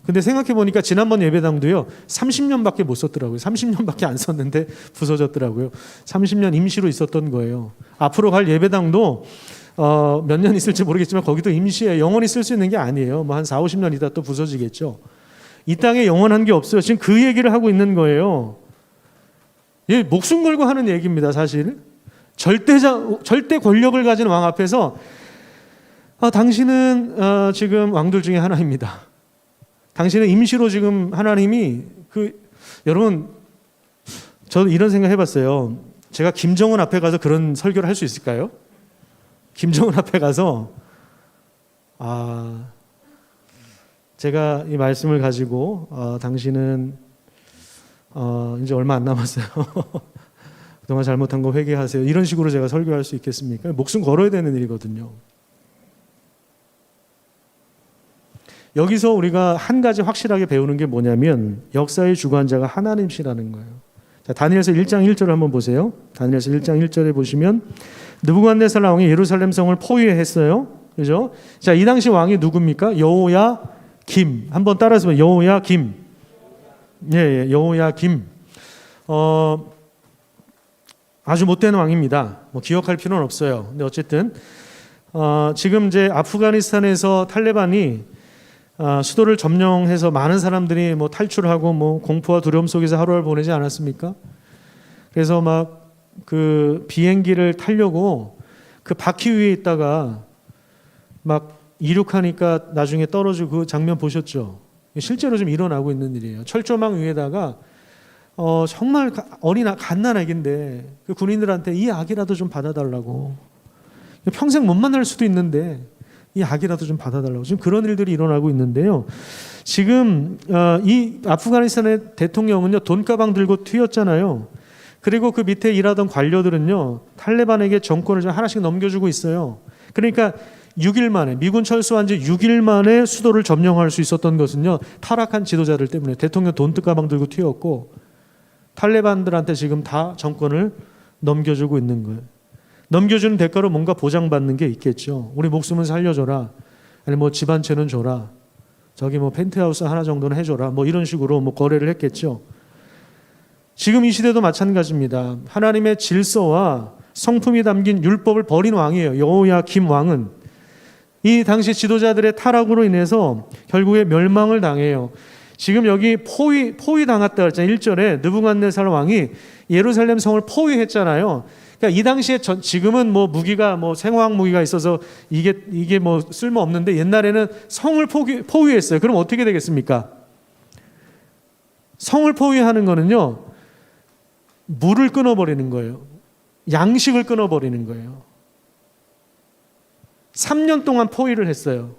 근데 생각해 보니까 지난번 예배당도요 30년밖에 못 썼더라고요. 30년밖에 안 썼는데 부서졌더라고요. 30년 임시로 있었던 거예요. 앞으로 갈 예배당도 몇 년 있을지 모르겠지만 거기도 임시에 영원히 쓸 수 있는 게 아니에요. 뭐 한 4, 50년 있다 또 부서지겠죠. 이 땅에 영원한 게 없어요. 지금 그 얘기를 하고 있는 거예요. 예, 목숨 걸고 하는 얘기입니다. 사실 절대 권력을 가진 왕 앞에서 당신은 지금 왕들 중에 하나입니다. 당신은 임시로 지금 하나님이 여러분 저도 이런 생각 해봤어요. 제가 김정은 앞에 가서 그런 설교를 할 수 있을까요? 김정은 앞에 가서 제가 이 말씀을 가지고 당신은 이제 얼마 안 남았어요. 그동안 잘못한 거 회개하세요. 이런 식으로 제가 설교할 수 있겠습니까? 목숨 걸어야 되는 일이거든요. 여기서 우리가 한 가지 확실하게 배우는 게 뭐냐면 역사의 주관자가 하나님이시라는 거예요. 자, 다니엘서 1장 1절을 한번 보세요. 다니엘서 1장 1절에 보시면 느부갓네살 왕이 예루살렘 성을 포위했어요. 그죠? 자, 이 당시 왕이 누굽니까? 여호야김. 한번 따라서 보세요. 여호야김. 예, 여호야김. 아주 못된 왕입니다. 뭐 기억할 필요는 없어요. 근데 어쨌든 지금 이제 아프가니스탄에서 탈레반이 수도를 점령해서 많은 사람들이 뭐 탈출하고 뭐 공포와 두려움 속에서 하루를 보내지 않았습니까? 그래서 막 그 비행기를 타려고 그 바퀴 위에 있다가 막 이륙하니까 나중에 떨어지고 그 장면 보셨죠? 실제로 좀 일어나고 있는 일이에요. 철조망 위에다가 정말 어린 갓난아기인데 그 군인들한테 이 아기라도 좀 받아달라고, 평생 못 만날 수도 있는데 이 아기라도 좀 받아달라고, 지금 그런 일들이 일어나고 있는데요. 지금 이 아프가니스탄의 대통령은요, 돈가방 들고 튀었잖아요. 그리고 그 밑에 일하던 관료들은요, 탈레반에게 정권을 좀 하나씩 넘겨주고 있어요. 그러니까 6일 만에, 미군 철수한 지 6일 만에 수도를 점령할 수 있었던 것은요, 타락한 지도자들 때문에. 대통령 돈가방 들고 튀었고 탈레반들한테 지금 다 정권을 넘겨주고 있는 거예요. 넘겨주는 대가로 뭔가 보장받는 게 있겠죠. 우리 목숨은 살려줘라, 아니 뭐 집 한 채는 줘라, 저기 뭐 펜트하우스 하나 정도는 해줘라, 뭐 이런 식으로 뭐 거래를 했겠죠. 지금 이 시대도 마찬가지입니다. 하나님의 질서와 성품이 담긴 율법을 버린 왕이에요. 여호야김 왕은 이 당시 지도자들의 타락으로 인해서 결국에 멸망을 당해요. 지금 여기 포위 당했다 그랬잖아요. 1절에 느부갓네살 왕이 예루살렘 성을 포위했잖아요. 그러니까 이 당시에 지금은 뭐 무기가 뭐 생화학 무기가 있어서 이게 뭐 쓸모 없는데, 옛날에는 성을 포위했어요. 그럼 어떻게 되겠습니까? 성을 포위하는 거는요, 물을 끊어버리는 거예요. 양식을 끊어버리는 거예요. 3년 동안 포위를 했어요.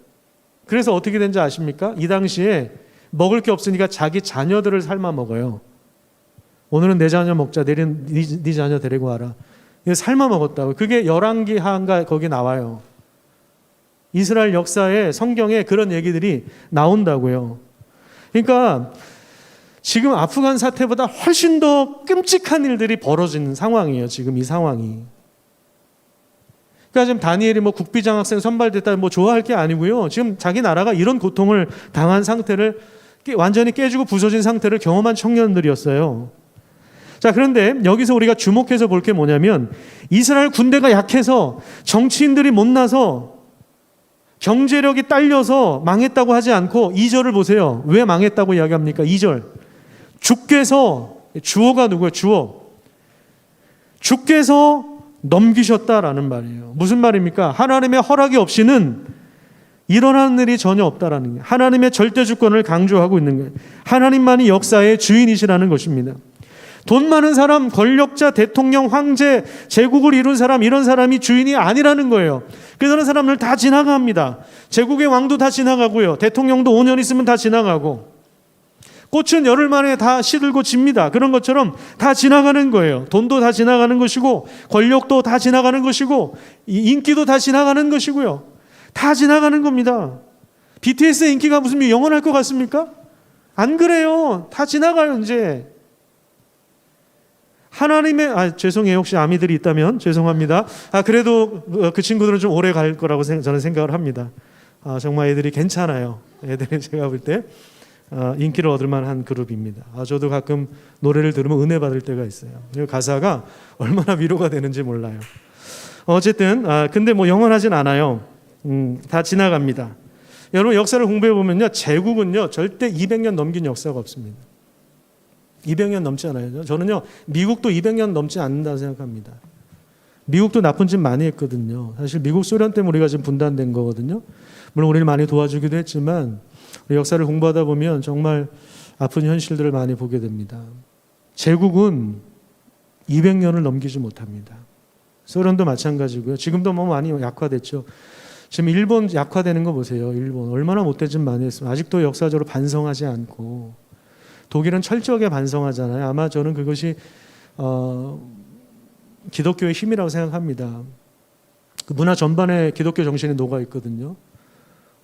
그래서 어떻게 된지 아십니까? 이 당시에 먹을 게 없으니까 자기 자녀들을 삶아 먹어요. 오늘은 내 자녀 먹자, 내일은 네 자녀 데리고 와라. 삶아 먹었다고. 그게 열왕기하인가 거기 나와요. 이스라엘 역사에, 성경에 그런 얘기들이 나온다고요. 그러니까 지금 아프간 사태보다 훨씬 더 끔찍한 일들이 벌어지는 상황이에요. 지금 이 상황이. 그러니까 지금 다니엘이 뭐 국비장학생 선발됐다 뭐 좋아할 게 아니고요. 지금 자기 나라가 이런 고통을 당한 상태를, 완전히 깨지고 부서진 상태를 경험한 청년들이었어요. 자, 그런데 여기서 우리가 주목해서 볼 게 뭐냐면, 이스라엘 군대가 약해서, 정치인들이 못나서, 경제력이 딸려서 망했다고 하지 않고 2절을 보세요. 왜 망했다고 이야기합니까? 2절. 주께서, 주어가 누구예요? 주께서 넘기셨다라는 말이에요. 무슨 말입니까? 하나님의 허락이 없이는 일어나는 일이 전혀 없다라는 거예요. 하나님의 절대 주권을 강조하고 있는 거예요. 하나님만이 역사의 주인이시라는 것입니다. 돈 많은 사람, 권력자, 대통령, 황제, 제국을 이룬 사람, 이런 사람이 주인이 아니라는 거예요. 그런 사람들 다 지나갑니다. 제국의 왕도 다 지나가고요. 대통령도 5년 있으면 다 지나가고, 꽃은 열흘 만에 다 시들고 집니다. 그런 것처럼 다 지나가는 거예요. 돈도 다 지나가는 것이고, 권력도 다 지나가는 것이고, 인기도 다 지나가는 것이고요. 다 지나가는 겁니다. BTS의 인기가 무슨 영원할 것 같습니까? 안 그래요. 다 지나가요 이제. 하나님의, 죄송해요. 혹시 아미들이 있다면 죄송합니다. 그래도 그 친구들은 좀 오래 갈 거라고 저는 생각을 합니다. 정말 애들이 괜찮아요. 애들이 제가 볼 때 인기를 얻을 만한 그룹입니다. 저도 가끔 노래를 들으면 은혜 받을 때가 있어요. 가사가 얼마나 위로가 되는지 몰라요. 어쨌든 근데 뭐 영원하진 않아요. 다 지나갑니다. 여러분, 역사를 공부해 보면요, 제국은요 절대 200년 넘긴 역사가 없습니다. 200년 넘지 않아요. 저는요, 미국도 200년 넘지 않는다고 생각합니다. 미국도 나쁜 짓 많이 했거든요. 사실 미국 소련 때문에 우리가 지금 분단된 거거든요. 물론 우리를 많이 도와주기도 했지만, 역사를 공부하다 보면 정말 아픈 현실들을 많이 보게 됩니다. 제국은 200년을 넘기지 못합니다. 소련도 마찬가지고요. 지금도 뭐 많이 약화됐죠. 지금 일본 약화되는 거 보세요. 일본 얼마나 못된 짓 많이 했으면 아직도 역사적으로 반성하지 않고, 독일은 철저하게 반성하잖아요. 아마 저는 그것이 기독교의 힘이라고 생각합니다. 그 문화 전반에 기독교 정신이 녹아 있거든요.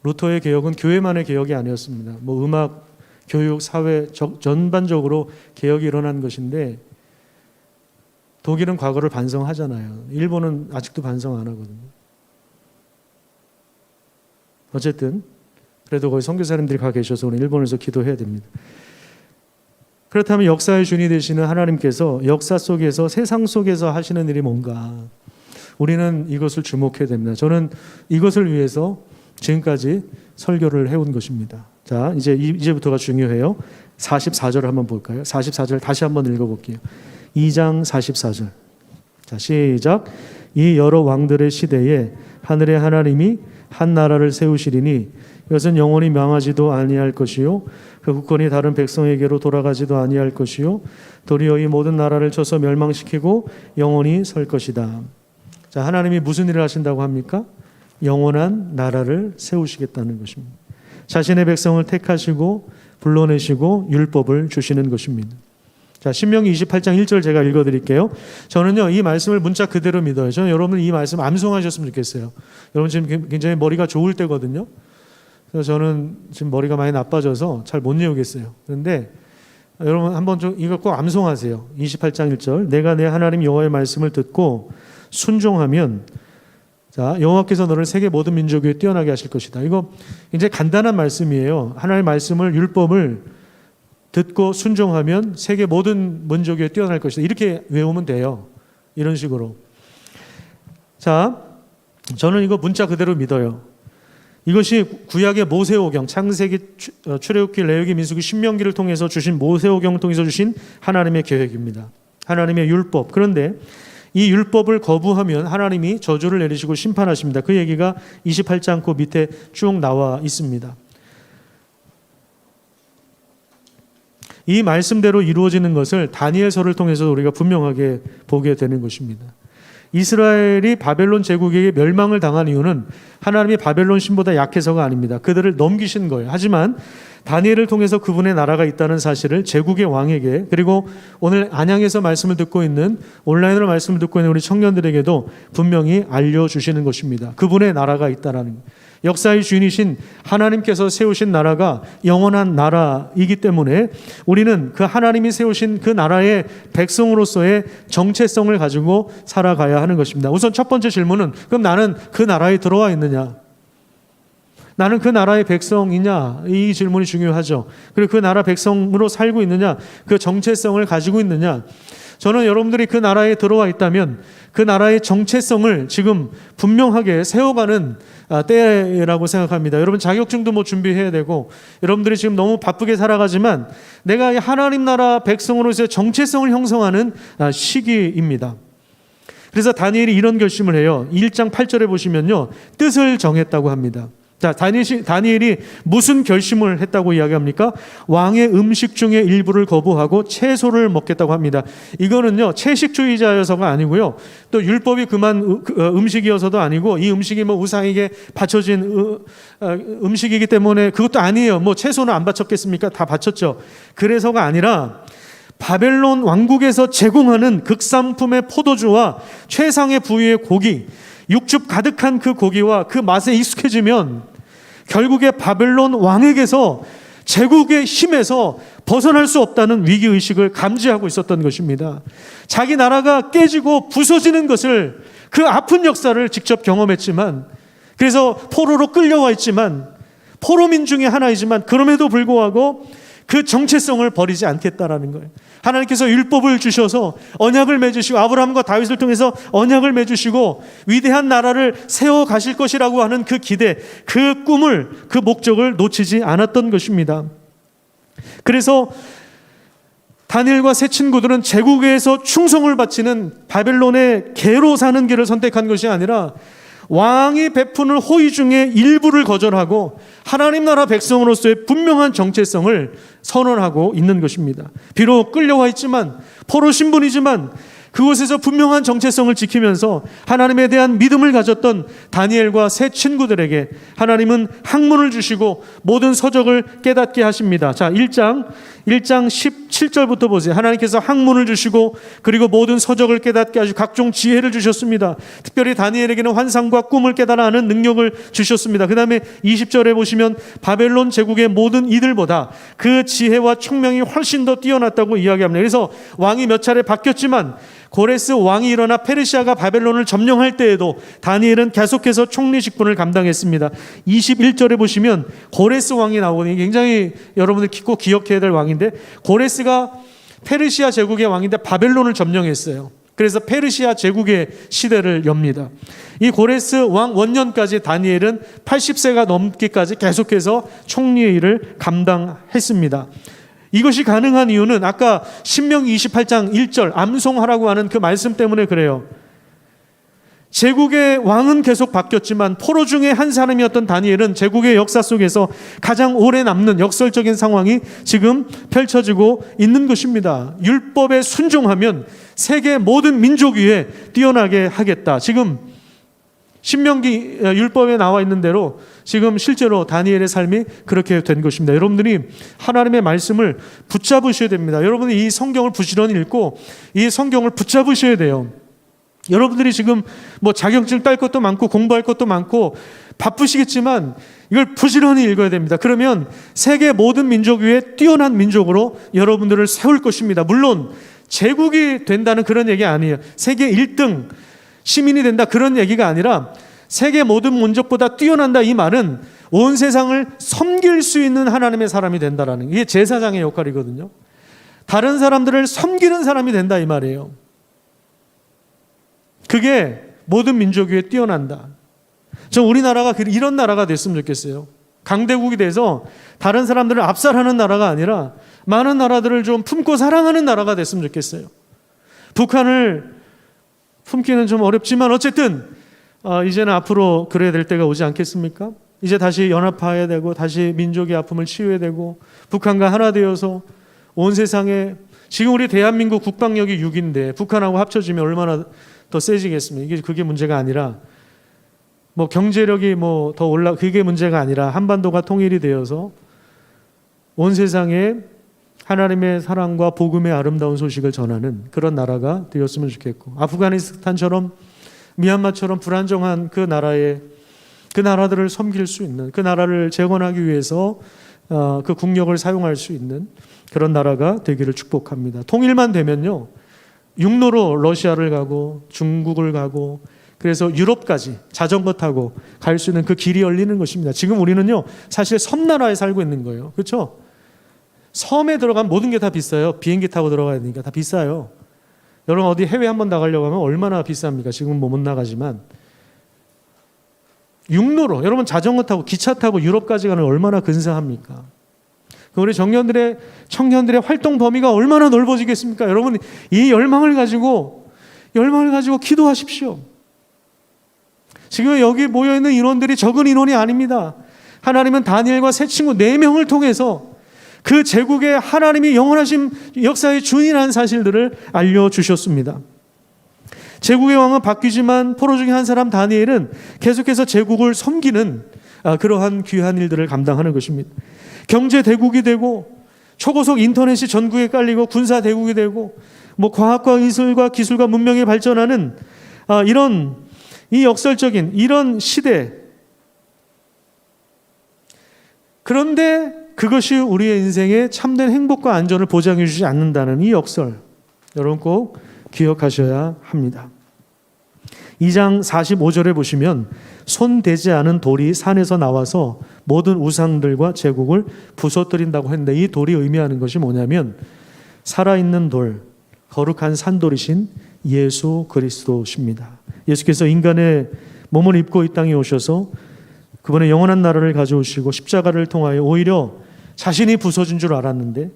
루터의 개혁은 교회만의 개혁이 아니었습니다. 뭐 음악, 교육, 사회 전반적으로 개혁이 일어난 것인데, 독일은 과거를 반성하잖아요. 일본은 아직도 반성 안 하거든요. 어쨌든 그래도 거기 선교사님들이 가 계셔서 오늘 일본에서 기도해야 됩니다. 그렇다면 역사의 주인이 되시는 하나님께서 역사 속에서, 세상 속에서 하시는 일이 뭔가, 우리는 이것을 주목해야 됩니다. 저는 이것을 위해서 지금까지 설교를 해온 것입니다. 자, 이제부터가 중요해요. 44절을 한번 볼까요? 44절 다시 한번 읽어볼게요. 2장 44절. 자, 시작. 이 여러 왕들의 시대에 하늘의 하나님이 한 나라를 세우시리니 이것은 영원히 망하지도 아니할 것이요 그 국권이 다른 백성에게로 돌아가지도 아니할 것이요 도리어 이 모든 나라를 쳐서 멸망시키고 영원히 설 것이다. 자, 하나님이 무슨 일을 하신다고 합니까? 영원한 나라를 세우시겠다는 것입니다. 자신의 백성을 택하시고 불러내시고 율법을 주시는 것입니다. 자, 신명기 28장 1절 제가 읽어드릴게요. 저는요, 이 말씀을 문자 그대로 믿어요. 저는 여러분 이 말씀 암송하셨으면 좋겠어요. 여러분 지금 굉장히 머리가 좋을 때거든요. 그래서 저는 지금 머리가 많이 나빠져서 잘 못 외우겠어요. 그런데 여러분 한번 좀 이거 꼭 암송하세요. 28장 1절. 내가 내 하나님 여호와의 말씀을 듣고 순종하면 자, 여호와께서 너를 세계 모든 민족 위에 뛰어나게 하실 것이다. 이거 굉장히 간단한 말씀이에요. 하나님의 말씀을 율법을 듣고 순종하면 세계 모든 민족 위에 뛰어날 것이다. 이렇게 외우면 돼요. 이런 식으로. 자, 저는 이거 문자 그대로 믿어요. 이것이 구약의 모세오경, 창세기, 출애굽기, 레위기, 민수기, 신명기를 통해서 주신 모세오경을 통해서 주신 하나님의 계획입니다. 하나님의 율법. 그런데 이 율법을 거부하면 하나님이 저주를 내리시고 심판하십니다. 그 얘기가 28장 그 밑에 쭉 나와 있습니다. 이 말씀대로 이루어지는 것을 다니엘서를 통해서 우리가 분명하게 보게 되는 것입니다. 이스라엘이 바벨론 제국에게 멸망을 당한 이유는 하나님이 바벨론 신보다 약해서가 아닙니다. 그들을 넘기신 거예요. 하지만 다니엘을 통해서 그분의 나라가 있다는 사실을 제국의 왕에게, 그리고 오늘 안양에서 말씀을 듣고 있는, 온라인으로 말씀을 듣고 있는 우리 청년들에게도 분명히 알려주시는 것입니다. 그분의 나라가 있다라는 거예요. 역사의 주인이신 하나님께서 세우신 나라가 영원한 나라이기 때문에 우리는 그 하나님이 세우신 그 나라의 백성으로서의 정체성을 가지고 살아가야 하는 것입니다. 우선 첫 번째 질문은, 그럼 나는 그 나라에 들어와 있느냐? 나는 그 나라의 백성이냐? 이 질문이 중요하죠. 그리고 그 나라 백성으로 살고 있느냐? 그 정체성을 가지고 있느냐? 저는 여러분들이 그 나라에 들어와 있다면 그 나라의 정체성을 지금 분명하게 세워가는 때라고 생각합니다. 여러분 자격증도 준비해야 되고, 여러분들이 지금 너무 바쁘게 살아가지만 내가 하나님 나라 백성으로서의 정체성을 형성하는 시기입니다. 그래서 다니엘이 이런 결심을 해요. 1장 8절에 보시면요, 뜻을 정했다고 합니다. 자, 다니엘이 무슨 결심을 했다고 이야기합니까? 왕의 음식 중에 일부를 거부하고 채소를 먹겠다고 합니다. 이거는요, 채식주의자여서가 아니고요, 또 율법이 그만 음식이어서도 아니고, 이 음식이 우상에게 바쳐진 음식이기 때문에 그것도 아니에요. 채소는 안 바쳤겠습니까? 다 바쳤죠. 그래서가 아니라 바벨론 왕국에서 제공하는 극상품의 포도주와 최상의 부위의 고기, 육즙 가득한 그 고기와 그 맛에 익숙해지면 결국에 바벨론 왕에게서, 제국의 힘에서 벗어날 수 없다는 위기의식을 감지하고 있었던 것입니다. 자기 나라가 깨지고 부서지는 것을, 그 아픈 역사를 직접 경험했지만, 그래서 포로로 끌려와 있지만, 포로민 중에 하나이지만 그럼에도 불구하고 그 정체성을 버리지 않겠다라는 거예요. 하나님께서 율법을 주셔서 언약을 맺으시고, 아브라함과 다윗을 통해서 언약을 맺으시고 위대한 나라를 세워 가실 것이라고 하는 그 기대, 그 꿈을, 그 목적을 놓치지 않았던 것입니다. 그래서 다니엘과 세 친구들은 제국에서 충성을 바치는 바벨론의 개로 사는 길을 선택한 것이 아니라 왕이 베푸는 호의 중에 일부를 거절하고 하나님 나라 백성으로서의 분명한 정체성을 선언하고 있는 것입니다. 비록 끌려와 있지만, 포로 신분이지만 그곳에서 분명한 정체성을 지키면서 하나님에 대한 믿음을 가졌던 다니엘과 세 친구들에게 하나님은 학문을 주시고 모든 서적을 깨닫게 하십니다. 자, 1장 17절부터 보세요. 하나님께서 학문을 주시고 그리고 모든 서적을 깨닫게 하시고 각종 지혜를 주셨습니다. 특별히 다니엘에게는 환상과 꿈을 깨달아 아는 능력을 주셨습니다. 그 다음에 20절에 보시면 바벨론 제국의 모든 이들보다 그 지혜와 총명이 훨씬 더 뛰어났다고 이야기합니다. 그래서 왕이 몇 차례 바뀌었지만 고레스 왕이 일어나 페르시아가 바벨론을 점령할 때에도 다니엘은 계속해서 총리 직분을 감당했습니다. 21절에 보시면 고레스 왕이 나오거든요. 굉장히 여러분들 꼭 기억해야 될 왕인데, 고레스가 페르시아 제국의 왕인데 바벨론을 점령했어요. 그래서 페르시아 제국의 시대를 엽니다. 이 고레스 왕 원년까지 다니엘은 80세가 넘기까지 계속해서 총리의 일을 감당했습니다. 이것이 가능한 이유는 아까 신명기 28장 1절 암송하라고 하는 그 말씀 때문에 그래요. 제국의 왕은 계속 바뀌었지만 포로 중에 한 사람이었던 다니엘은 제국의 역사 속에서 가장 오래 남는 역설적인 상황이 지금 펼쳐지고 있는 것입니다. 율법에 순종하면 세계 모든 민족 위에 뛰어나게 하겠다. 지금 신명기 율법에 나와 있는 대로 지금 실제로 다니엘의 삶이 그렇게 된 것입니다. 여러분들이 하나님의 말씀을 붙잡으셔야 됩니다. 여러분이 이 성경을 부지런히 읽고 이 성경을 붙잡으셔야 돼요. 여러분들이 지금 뭐 자격증 딸 것도 많고 공부할 것도 많고 바쁘시겠지만 이걸 부지런히 읽어야 됩니다. 그러면 세계 모든 민족 위에 뛰어난 민족으로 여러분들을 세울 것입니다. 물론 제국이 된다는 그런 얘기 아니에요. 세계 1등 시민이 된다 그런 얘기가 아니라 세계 모든 민족보다 뛰어난다 이 말은 온 세상을 섬길 수 있는 하나님의 사람이 된다라는 이게 제사장의 역할이거든요. 다른 사람들을 섬기는 사람이 된다 이 말이에요. 그게 모든 민족 위에 뛰어난다. 저 우리나라가 이런 나라가 됐으면 좋겠어요. 강대국이 돼서 다른 사람들을 압살하는 나라가 아니라 많은 나라들을 좀 품고 사랑하는 나라가 됐으면 좋겠어요. 북한을 품기는 좀 어렵지만 어쨌든 이제는 앞으로 그래야 될 때가 오지 않겠습니까? 이제 다시 연합해야 되고 다시 민족의 아픔을 치유해야 되고 북한과 하나 되어서 온 세상에 지금 우리 대한민국 국방력이 6인데 북한하고 합쳐지면 얼마나 더 세지겠습니까? 그게 문제가 아니라 뭐 경제력이 뭐 더 그게 문제가 아니라 한반도가 통일이 되어서 온 세상에 하나님의 사랑과 복음의 아름다운 소식을 전하는 그런 나라가 되었으면 좋겠고 아프가니스탄처럼 미얀마처럼 불안정한 그 나라들을 섬길 수 있는 그 나라를 재건하기 위해서 그 국력을 사용할 수 있는 그런 나라가 되기를 축복합니다. 통일만 되면요. 육로로 러시아를 가고 중국을 가고 그래서 유럽까지 자전거 타고 갈 수 있는 그 길이 열리는 것입니다. 지금 우리는요 사실 섬나라에 살고 있는 거예요. 그렇죠? 섬에 들어가면 모든 게 다 비싸요. 비행기 타고 들어가야 되니까 다 비싸요. 여러분 어디 해외 한번 나가려고 하면 얼마나 비쌉니까? 지금 뭐 못 나가지만 육로로 여러분 자전거 타고 기차 타고 유럽까지 가는 얼마나 근사합니까? 우리 청년들의 활동 범위가 얼마나 넓어지겠습니까? 여러분 이 열망을 가지고 기도하십시오. 지금 여기 모여있는 인원들이 적은 인원이 아닙니다. 하나님은 다니엘과 세 친구 4명을 통해서 그 제국의 하나님이 영원하신 역사의 주인이라는 사실들을 알려주셨습니다. 제국의 왕은 바뀌지만 포로 중에 한 사람 다니엘은 계속해서 제국을 섬기는 그러한 귀한 일들을 감당하는 것입니다. 경제 대국이 되고 초고속 인터넷이 전국에 깔리고 군사 대국이 되고 뭐 과학과 기술과 문명이 발전하는 이런 이 역설적인 이런 시대. 그런데 그것이 우리의 인생에 참된 행복과 안전을 보장해 주지 않는다는 이 역설. 여러분 꼭 기억하셔야 합니다. 2장 45절에 보시면 손 대지 않은 돌이 산에서 나와서 모든 우상들과 제국을 부서뜨린다고 했는데 이 돌이 의미하는 것이 뭐냐면 살아있는 돌, 거룩한 산돌이신 예수 그리스도십니다. 예수께서 인간의 몸을 입고 이 땅에 오셔서 그분의 영원한 나라를 가져오시고 십자가를 통하여 오히려 자신이 부서진 줄 알았는데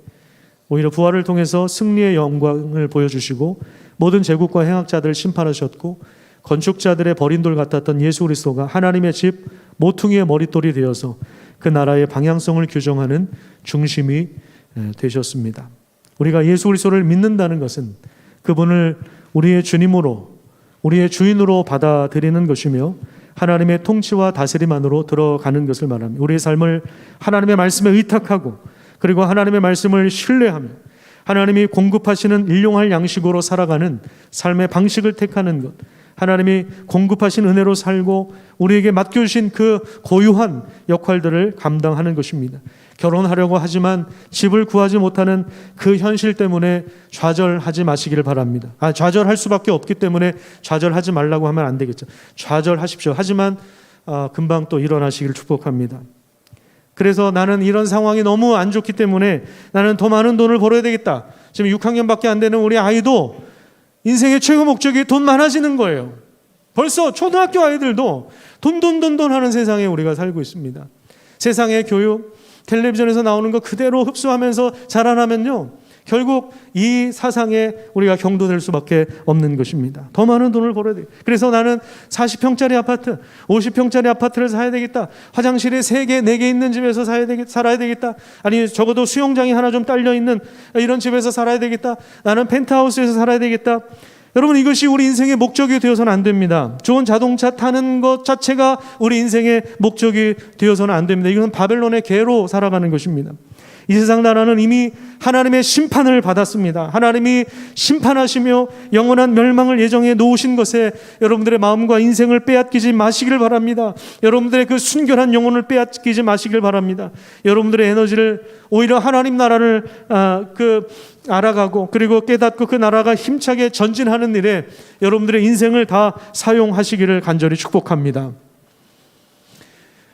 오히려 부활을 통해서 승리의 영광을 보여주시고 모든 제국과 행악자들을 심판하셨고 건축자들의 버린 돌 같았던 예수 그리스도가 하나님의 집 모퉁이의 머릿돌이 되어서 그 나라의 방향성을 규정하는 중심이 되셨습니다. 우리가 예수 그리스도를 믿는다는 것은 그분을 우리의 주님으로 우리의 주인으로 받아들이는 것이며 하나님의 통치와 다스림 안으로 들어가는 것을 말합니다. 우리의 삶을 하나님의 말씀에 의탁하고 그리고 하나님의 말씀을 신뢰하며 하나님이 공급하시는 일용할 양식으로 살아가는 삶의 방식을 택하는 것, 하나님이 공급하신 은혜로 살고 우리에게 맡겨주신 그 고유한 역할들을 감당하는 것입니다. 결혼하려고 하지만 집을 구하지 못하는 그 현실 때문에 좌절하지 마시기를 바랍니다. 좌절할 수밖에 없기 때문에 좌절하지 말라고 하면 안 되겠죠. 좌절하십시오. 하지만 금방 또 일어나시기를 축복합니다. 그래서 나는 이런 상황이 너무 안 좋기 때문에 나는 더 많은 돈을 벌어야 되겠다. 지금 6학년밖에 안 되는 우리 아이도 인생의 최고 목적이 돈 많아지는 거예요. 벌써 초등학교 아이들도 돈 하는 세상에 우리가 살고 있습니다. 세상의 교육, 텔레비전에서 나오는 거 그대로 흡수하면서 자라나면요, 결국 이 사상에 우리가 경도될 수밖에 없는 것입니다. 더 많은 돈을 벌어야 돼. 그래서 나는 40평짜리 아파트, 50평짜리 아파트를 사야 되겠다. 화장실이 3개, 4개 있는 집에서 살아야 되겠다. 아니 적어도 수영장이 하나 좀 딸려 있는 이런 집에서 살아야 되겠다. 나는 펜트하우스에서 살아야 되겠다. 여러분, 이것이 우리 인생의 목적이 되어서는 안 됩니다. 좋은 자동차 타는 것 자체가 우리 인생의 목적이 되어서는 안 됩니다. 이것은 바벨론의 개로 살아가는 것입니다. 이 세상 나라는 이미 하나님의 심판을 받았습니다. 하나님이 심판하시며 영원한 멸망을 예정해 놓으신 것에 여러분들의 마음과 인생을 빼앗기지 마시길 바랍니다. 여러분들의 그 순결한 영혼을 빼앗기지 마시길 바랍니다. 여러분들의 에너지를 오히려 하나님 나라를 알아가고 그리고 깨닫고 그 나라가 힘차게 전진하는 일에 여러분들의 인생을 다 사용하시기를 간절히 축복합니다.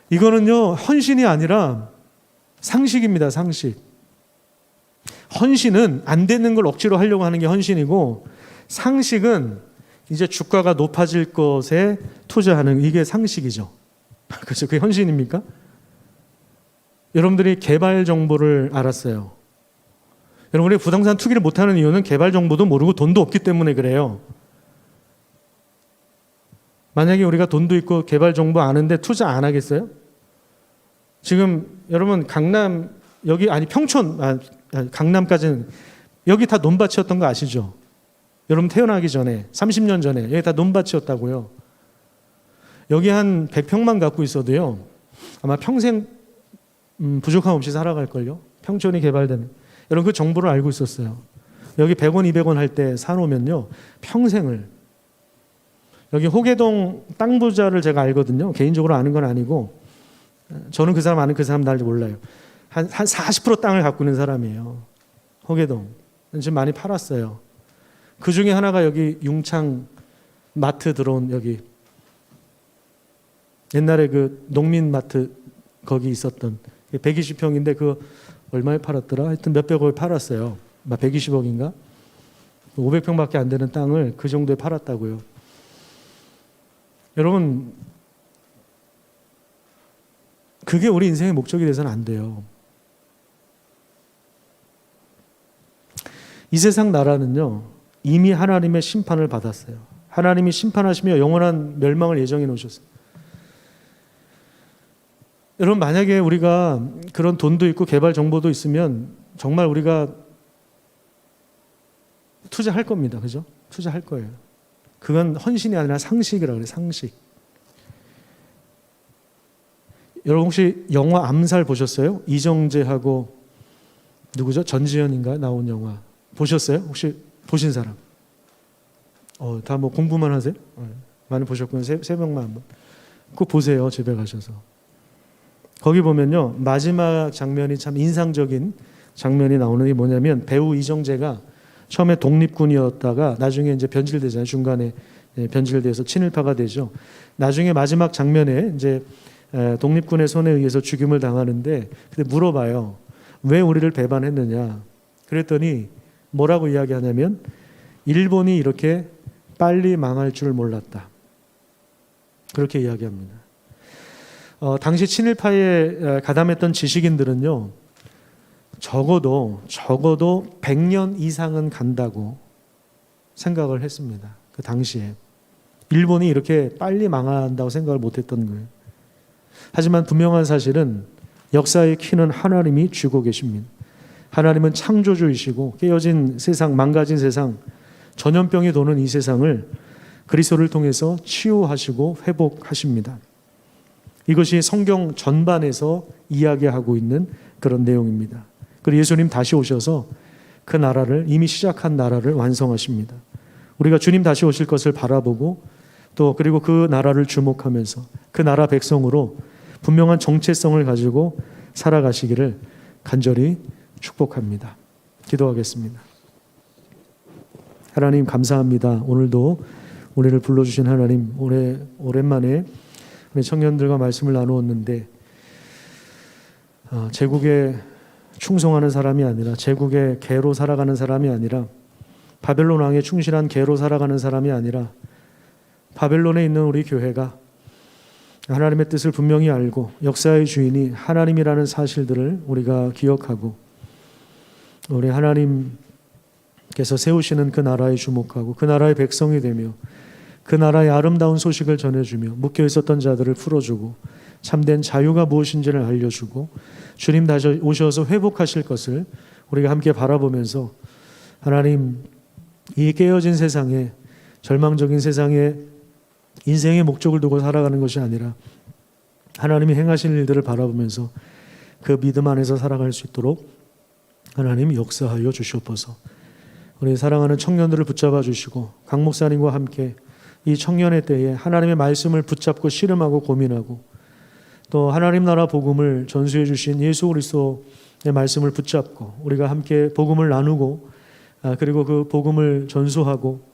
이거는요, 헌신이 아니라 상식입니다. 상식. 헌신은 안 되는 걸 억지로 하려고 하는 게 헌신이고, 상식은 이제 주가가 높아질 것에 투자하는, 이게 상식이죠. 그렇죠? 그게 헌신입니까? 여러분들이 개발 정보를 알았어요. 여러분이 부동산 투기를 못하는 이유는 개발 정보도 모르고 돈도 없기 때문에 그래요. 만약에 우리가 돈도 있고 개발 정보 아는데 투자 안 하겠어요? 지금 여러분 강남 여기 평촌 강남까지는 여기 다 논밭이었던 거 아시죠? 여러분 태어나기 전에 30년 전에 여기 다 논밭이었다고요. 여기 한 100평만 갖고 있어도요, 아마 평생 부족함 없이 살아갈걸요. 평촌이 개발되면. 여러분 그 정보를 알고 있었어요. 여기 100원 200원 할 때 사놓으면요, 평생을. 여기 호계동 땅 부자를 제가 알거든요. 개인적으로 아는 건 아니고, 저는 그 사람 아는 그 사람 날 몰라요. 한 40% 땅을 갖고 있는 사람이에요. 호계동. 지금 많이 팔았어요. 그 중에 하나가 여기 융창 마트 들어온 여기 옛날에 그 농민 마트 거기 있었던 120평인데 그 얼마에 팔았더라? 하여튼 몇백억에 팔았어요. 120억인가? 500평밖에 안 되는 땅을 그 정도에 팔았다고요. 여러분, 그게 우리 인생의 목적이 돼서는 안 돼요. 이 세상 나라는요, 이미 하나님의 심판을 받았어요. 하나님이 심판하시며 영원한 멸망을 예정해 놓으셨어요. 여러분, 만약에 우리가 그런 돈도 있고 개발 정보도 있으면 정말 우리가 투자할 겁니다. 그죠? 투자할 거예요. 그건 헌신이 아니라 상식이라고 그래요. 상식. 여러분 혹시 영화 암살 보셨어요? 이정재하고 누구죠? 전지현인가 나온 영화 보셨어요? 혹시 보신 사람? 다 뭐 공부만 하세요? 많이 보셨군요. 세 명만 한번. 꼭 보세요. 집에 가셔서. 거기 보면요, 마지막 장면이 참 인상적인 장면이 나오는 게 뭐냐면, 배우 이정재가 처음에 독립군이었다가 나중에 이제 변질되잖아요. 중간에 변질돼서 친일파가 되죠. 나중에 마지막 장면에 이제 독립군의 손에 의해서 죽임을 당하는데, 근데 물어봐요. 왜 우리를 배반했느냐? 그랬더니 뭐라고 이야기하냐면, 일본이 이렇게 빨리 망할 줄 몰랐다. 그렇게 이야기합니다. 당시 친일파에 가담했던 지식인들은요, 적어도 100년 이상은 간다고 생각을 했습니다. 그 당시에. 일본이 이렇게 빨리 망한다고 생각을 못했던 거예요. 하지만 분명한 사실은 역사의 키는 하나님이 쥐고 계십니다. 하나님은 창조주이시고 깨어진 세상, 망가진 세상, 전염병이 도는 이 세상을 그리스도를 통해서 치유하시고 회복하십니다. 이것이 성경 전반에서 이야기하고 있는 그런 내용입니다. 그리고 예수님 다시 오셔서 그 나라를, 이미 시작한 나라를 완성하십니다. 우리가 주님 다시 오실 것을 바라보고 또 그리고 그 나라를 주목하면서 그 나라 백성으로 분명한 정체성을 가지고 살아가시기를 간절히 축복합니다. 기도하겠습니다. 하나님 감사합니다. 오늘도 우리를 불러주신 하나님, 오랜만에 우리 청년들과 말씀을 나누었는데, 제국에 충성하는 사람이 아니라, 제국의 개로 살아가는 사람이 아니라 바벨론 왕에 충실한 개로 살아가는 사람이 아니라 바벨론에 있는 우리 교회가 하나님의 뜻을 분명히 알고 역사의 주인이 하나님이라는 사실들을 우리가 기억하고 우리 하나님께서 세우시는 그 나라에 주목하고 그 나라의 백성이 되며 그 나라의 아름다운 소식을 전해주며 묶여 있었던 자들을 풀어주고 참된 자유가 무엇인지를 알려주고 주님 다시 오셔서 회복하실 것을 우리가 함께 바라보면서 하나님, 이 깨어진 세상에, 절망적인 세상에 인생의 목적을 두고 살아가는 것이 아니라 하나님이 행하신 일들을 바라보면서 그 믿음 안에서 살아갈 수 있도록 하나님 역사하여 주시옵소서. 우리 사랑하는 청년들을 붙잡아 주시고 강 목사님과 함께 이 청년의 때에 하나님의 말씀을 붙잡고 씨름하고 고민하고 또 하나님 나라 복음을 전수해 주신 예수 그리스도의 말씀을 붙잡고 우리가 함께 복음을 나누고 그리고 그 복음을 전수하고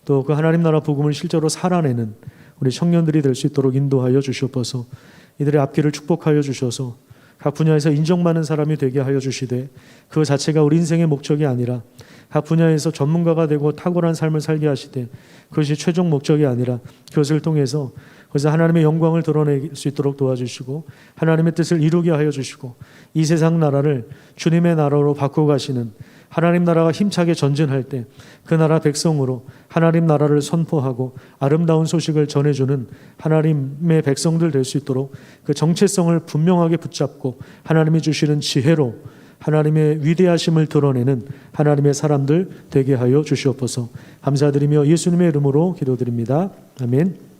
또 그 하나님 나라 복음을 실제로 살아내는 우리 청년들이 될 수 있도록 인도하여 주시옵소서. 이들의 앞길을 축복하여 주셔서 각 분야에서 인정받는 사람이 되게 하여 주시되 그 자체가 우리 인생의 목적이 아니라 각 분야에서 전문가가 되고 탁월한 삶을 살게 하시되 그것이 최종 목적이 아니라 그것을 통해서 그래서 하나님의 영광을 드러낼 수 있도록 도와주시고 하나님의 뜻을 이루게 하여 주시고 이 세상 나라를 주님의 나라로 바꾸어 가시는 하나님 나라가 힘차게 전진할 때 그 나라 백성으로 하나님 나라를 선포하고 아름다운 소식을 전해주는 하나님의 백성들 될 수 있도록 그 정체성을 분명하게 붙잡고 하나님이 주시는 지혜로 하나님의 위대하심을 드러내는 하나님의 사람들 되게 하여 주시옵소서. 감사드리며 예수님의 이름으로 기도드립니다. 아멘.